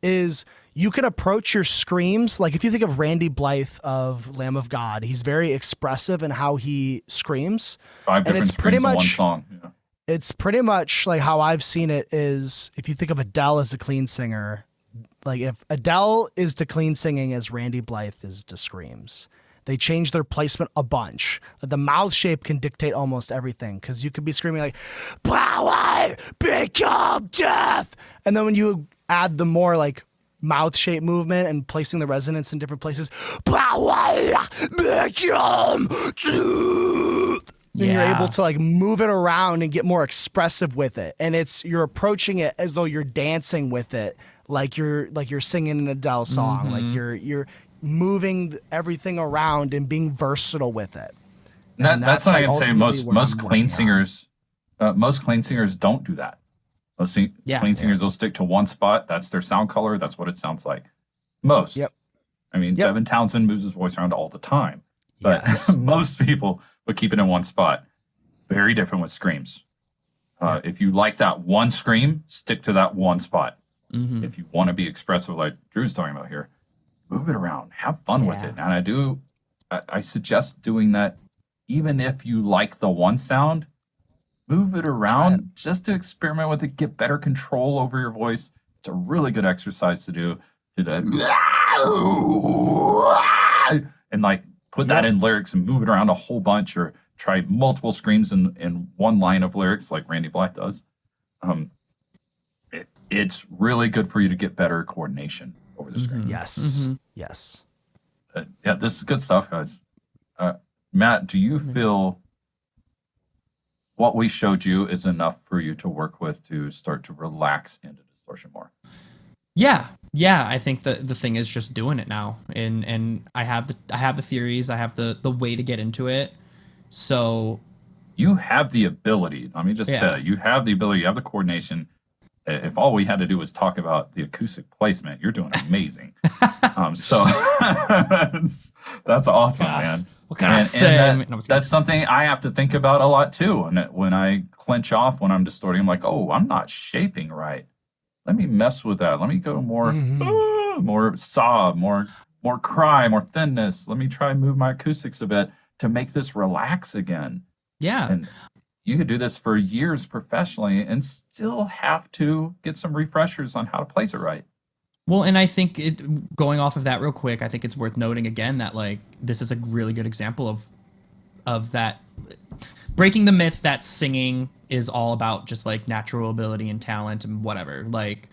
is you can approach your screams. Like if you think of Randy Blythe of Lamb of God, he's very expressive in how he screams. 5 different screams in one song. Yeah. It's pretty much like how I've seen it is if you think of Adele as a clean singer, like if Adele is to clean singing as Randy Blythe is to screams. They change their placement a bunch. The mouth shape can dictate almost everything because you could be screaming like, power become death. And then when you add the more like mouth shape movement and placing the resonance in different places, power become death. Then you're able to like move it around and get more expressive with it. And you're approaching it as though you're dancing with it, like you're singing an Adele song, like you're moving everything around and being versatile with it. That's what I can say. Most clean singers don't do that. Most clean singers will stick to one spot. That's their sound color. That's what it sounds like. Most. Yep. I mean, Devin Townsend moves his voice around all the time, but most people would keep it in one spot. Very different with screams. If you like that one scream, stick to that one spot. Mhm. If you want to be expressive, like Drew's talking about here, move it around, have fun with it. And I suggest doing that even if you like the one sound, move it around just to experiment with it, get better control over your voice. It's a really good exercise to do. Do that and like put that in lyrics and move it around a whole bunch, or try multiple screams in one line of lyrics like Randy Black does. It's really good for you to get better coordination over the screen. Yes. Yes. Yeah, this is good stuff, guys. Matt, do you feel what we showed you is enough for you to work with to start to relax into distortion more? Yeah, I think the thing is just doing it now, and I have the theories, I have the way to get into it. So you have the ability. Let me just say, you have the ability, you have the coordination. If all we had to do was talk about the acoustic placement, you're doing amazing. So that's awesome, man. What can I say? That's something I have to think about a lot too. And when I clench off, when I'm distorting, I'm like, oh, I'm not shaping right. Let me mess with that. Let me go more, more sob, more cry, more thinness. Let me try and move my acoustics a bit to make this relax again. Yeah. And you could do this for years professionally and still have to get some refreshers on how to place it right. Well, and I think going off of that real quick, I think it's worth noting again that like this is a really good example of that, breaking the myth that singing is all about just like natural ability and talent and whatever. Like,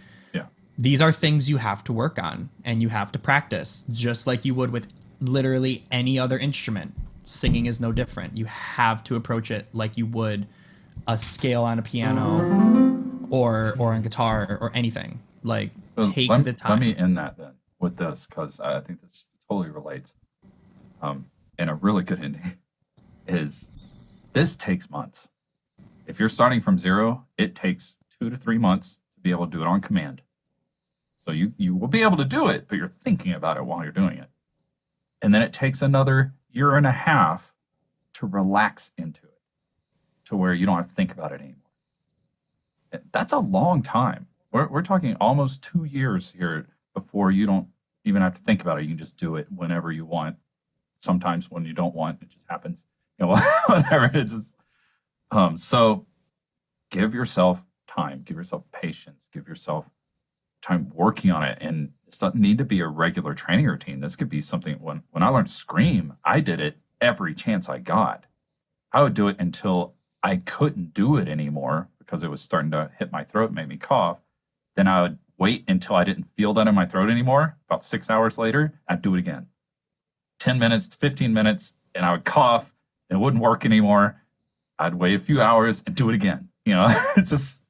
these are things you have to work on and you have to practice, just like you would with literally any other instrument. Singing is no different. You have to approach it like you would a scale on a piano or on guitar or anything. Like, take the time. Let me end that then with this, because I think this totally relates. And a really good ending is this takes months. If you're starting from zero, it takes 2 to 3 months to be able to do it on command. So you will be able to do it, but you're thinking about it while you're doing it. And then it takes another 1.5 years to relax into it, to where you don't have to think about it anymore. That's a long time. We're talking almost 2 years here before you don't even have to think about it. You can just do it whenever you want. Sometimes when you don't want, it just happens. You know, whatever. It's just, so give yourself time, give yourself patience, give yourself time working on it. And it doesn't need to be a regular training routine. This could be something when I learned to scream, I did it every chance I got. I would do it until I couldn't do it anymore because it was starting to hit my throat and make me cough. Then I would wait until I didn't feel that in my throat anymore. About 6 hours later, I'd do it again. 10 minutes, 15 minutes, and I would cough. It wouldn't work anymore. I'd wait a few hours and do it again. You know, it's just,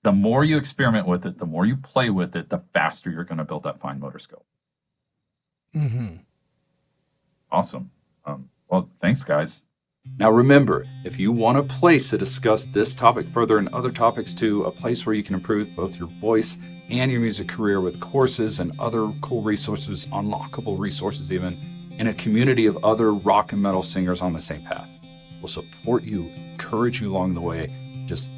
the more you experiment with it, the more you play with it, the faster you're going to build that fine motor skill. Awesome. Well, thanks, guys. Now remember, if you want a place to discuss this topic further and other topics too, a place where you can improve both your voice and your music career with courses and other cool resources, unlockable resources even, and a community of other rock and metal singers on the same path. We'll support you, encourage you along the way, just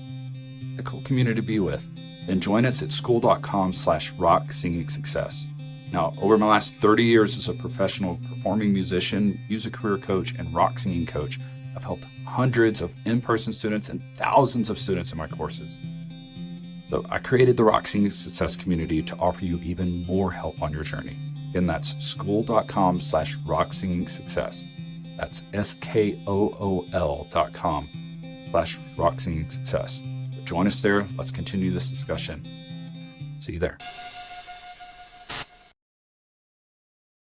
a cool community to be with. Then join us at school.com/rock singing success. Now, over my last 30 years as a professional performing musician, music career coach, and rock singing coach, I've helped hundreds of in-person students and thousands of students in my courses. So I created the Rock Singing Success community to offer you even more help on your journey. Again, that's school.com/rock singing success. That's SKOOL.com/rock singing success. Join us there. Let's continue this discussion. See you there.